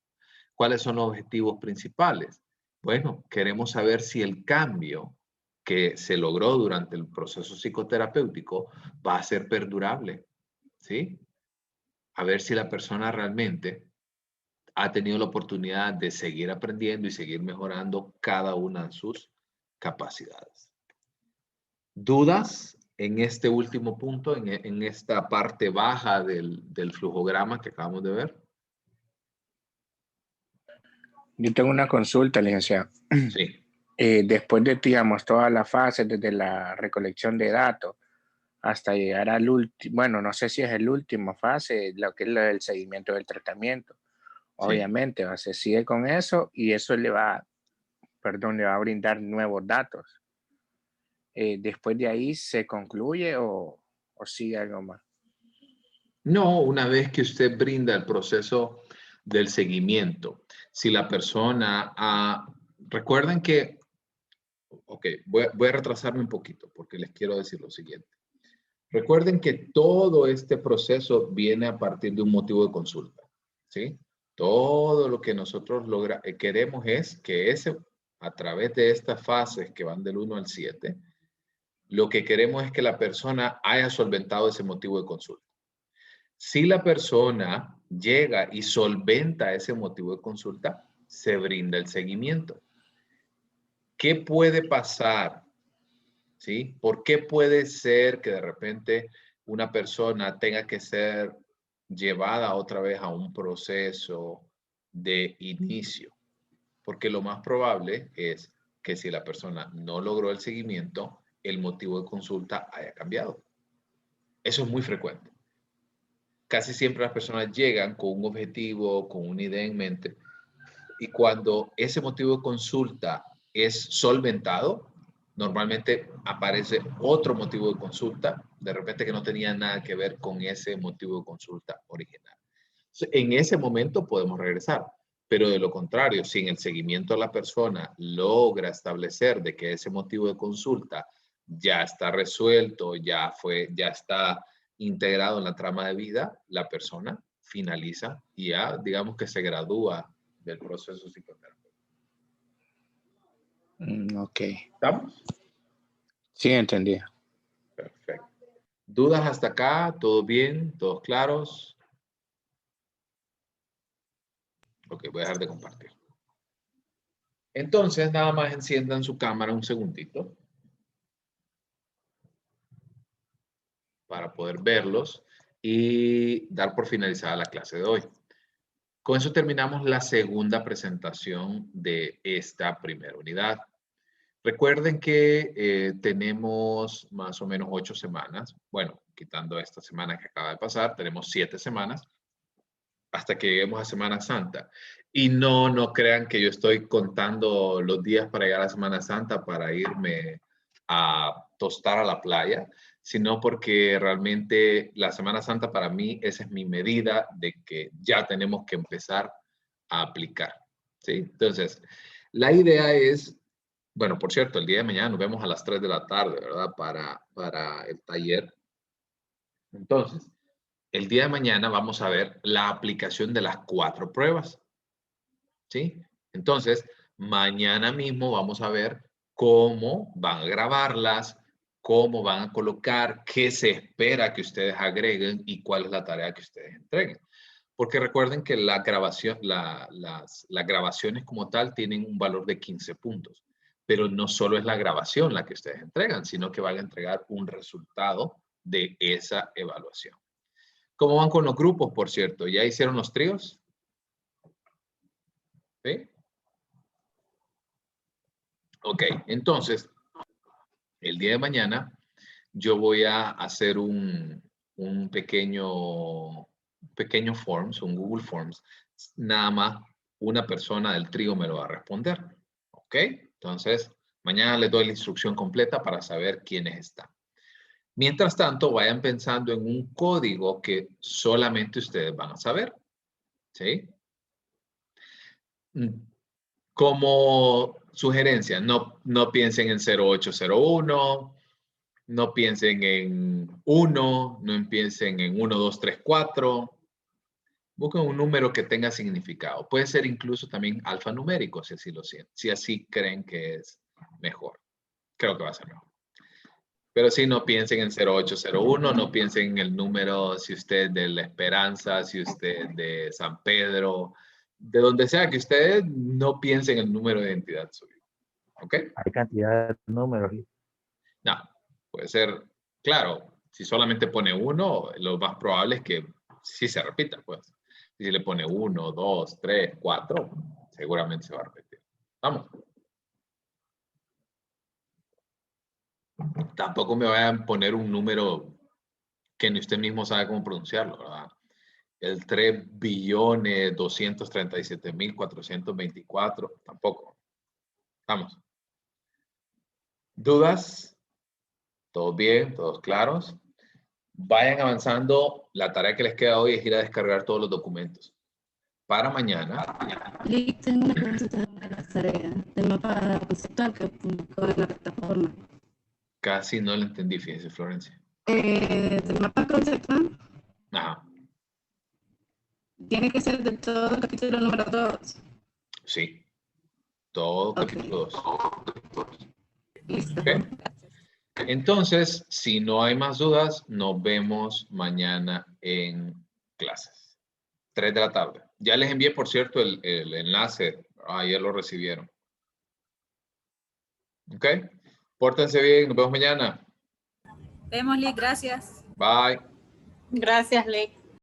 S1: ¿Cuáles son los objetivos principales? Bueno, queremos saber si el cambio que se logró durante el proceso psicoterapéutico va a ser perdurable, ¿sí? A ver si la persona realmente ha tenido la oportunidad de seguir aprendiendo y seguir mejorando cada una de sus capacidades. ¿Dudas en este último punto, en esta parte baja del flujograma que acabamos de ver?
S10: Yo tengo una consulta, licenciado.
S1: Sí.
S10: Después de, digamos, toda la fase, desde la recolección de datos hasta llegar al último, bueno, no sé si es el último fase, lo que es el seguimiento del tratamiento. Obviamente, se sigue con eso y eso le va a brindar nuevos datos. Después de ahí, ¿se concluye o sigue algo más?
S1: No, una vez que usted brinda el proceso del seguimiento, si la persona recuerden que, ok, voy a retrasarme un poquito porque les quiero decir lo siguiente. Recuerden que todo este proceso viene a partir de un motivo de consulta, ¿sí? Todo lo que nosotros queremos es que a través de estas fases que van del 1 al 7, lo que queremos es que la persona haya solventado ese motivo de consulta. Si la persona llega y solventa ese motivo de consulta, se brinda el seguimiento. ¿Qué puede pasar? ¿Sí? ¿Por qué puede ser que de repente una persona tenga que ser llevada otra vez a un proceso de inicio? Porque lo más probable es que si la persona no logró el seguimiento, el motivo de consulta haya cambiado. Eso es muy frecuente. Casi siempre las personas llegan con un objetivo, con una idea en mente, y cuando ese motivo de consulta es solventado, normalmente aparece otro motivo de consulta, de repente que no tenía nada que ver con ese motivo de consulta original. En ese momento podemos regresar, pero de lo contrario, si en el seguimiento la persona logra establecer de que ese motivo de consulta ya está resuelto, ya está integrado en la trama de vida, la persona finaliza y ya digamos que se gradúa del proceso psicoterapéutico.
S10: Ok.
S1: ¿Estamos?
S10: Sí, entendí.
S1: Perfecto. ¿Dudas hasta acá? ¿Todo bien? ¿Todos claros? Ok, voy a dejar de compartir. Entonces, nada más enciendan su cámara un segundito para poder verlos y dar por finalizada la clase de hoy. Con eso terminamos la segunda presentación de esta primera unidad. Recuerden que tenemos más o menos 8 semanas. Bueno, quitando esta semana que acaba de pasar, tenemos 7 semanas hasta que lleguemos a Semana Santa. Y no crean que yo estoy contando los días para llegar a Semana Santa para irme a tostar a la playa, sino porque realmente la Semana Santa para mí, esa es mi medida de que ya tenemos que empezar a aplicar, ¿sí? Entonces, la idea es, bueno, por cierto, el día de mañana nos vemos a las 3 de la tarde, ¿verdad? Para el taller. Entonces, el día de mañana vamos a ver la aplicación de las 4 pruebas, ¿sí? Entonces, mañana mismo vamos a ver cómo van a grabarlas, cómo van a colocar, qué se espera que ustedes agreguen y cuál es la tarea que ustedes entreguen. Porque recuerden que la grabación, las grabaciones como tal tienen un valor de 15 puntos. Pero no solo es la grabación la que ustedes entregan, sino que van a entregar un resultado de esa evaluación. ¿Cómo van con los grupos, por cierto? ¿Ya hicieron los tríos? ¿Sí? Ok, entonces, el día de mañana yo voy a hacer un pequeño Forms, un Google Forms. Nada más una persona del trío me lo va a responder. Ok, entonces, mañana les doy la instrucción completa para saber quiénes están. Mientras tanto, vayan pensando en un código que solamente ustedes van a saber. ¿Sí? Como sugerencia, no piensen en 0801, no piensen en 1, no piensen en 1, 2, 3, 4. Busquen un número que tenga significado. Puede ser incluso también alfanumérico, si así lo sienten, si así creen que es mejor. Creo que va a ser mejor. Pero sí, no piensen en 0801, no piensen en el número, si usted de La Esperanza, si usted de San Pedro, de donde sea que ustedes no piensen en el número de identidad suyo. ¿Ok?
S8: Hay cantidad de números.
S1: No, puede ser, claro, si solamente pone 1, lo más probable es que sí se repita, pues. Si le pone 1, 2, 3, 4, seguramente se va a repetir. Vamos. Tampoco me vayan a poner un número que ni usted mismo sabe cómo pronunciarlo, ¿verdad? El 3.237.424, tampoco. Vamos. ¿Dudas? ¿Todos bien? ¿Todos claros? Vayan avanzando. La tarea que les queda hoy es ir a descargar todos los documentos. Para mañana.
S2: Tengo una pregunta de la tarea del mapa conceptual que publicó en la plataforma.
S1: Casi no lo entendí, fíjense, Florencia.
S2: Del mapa conceptual.
S1: Ajá.
S2: Tiene que ser de todo el capítulo número 2.
S1: Sí. Todo capítulo 2.
S2: Listo.
S1: Okay. Entonces, si no hay más dudas, nos vemos mañana en clases. 3 de la tarde. Ya les envié, por cierto, el enlace. Ayer lo recibieron. ¿Ok? Pórtense bien. Nos vemos mañana.
S6: Vemos, Lick. Gracias.
S1: Bye.
S4: Gracias, Lick.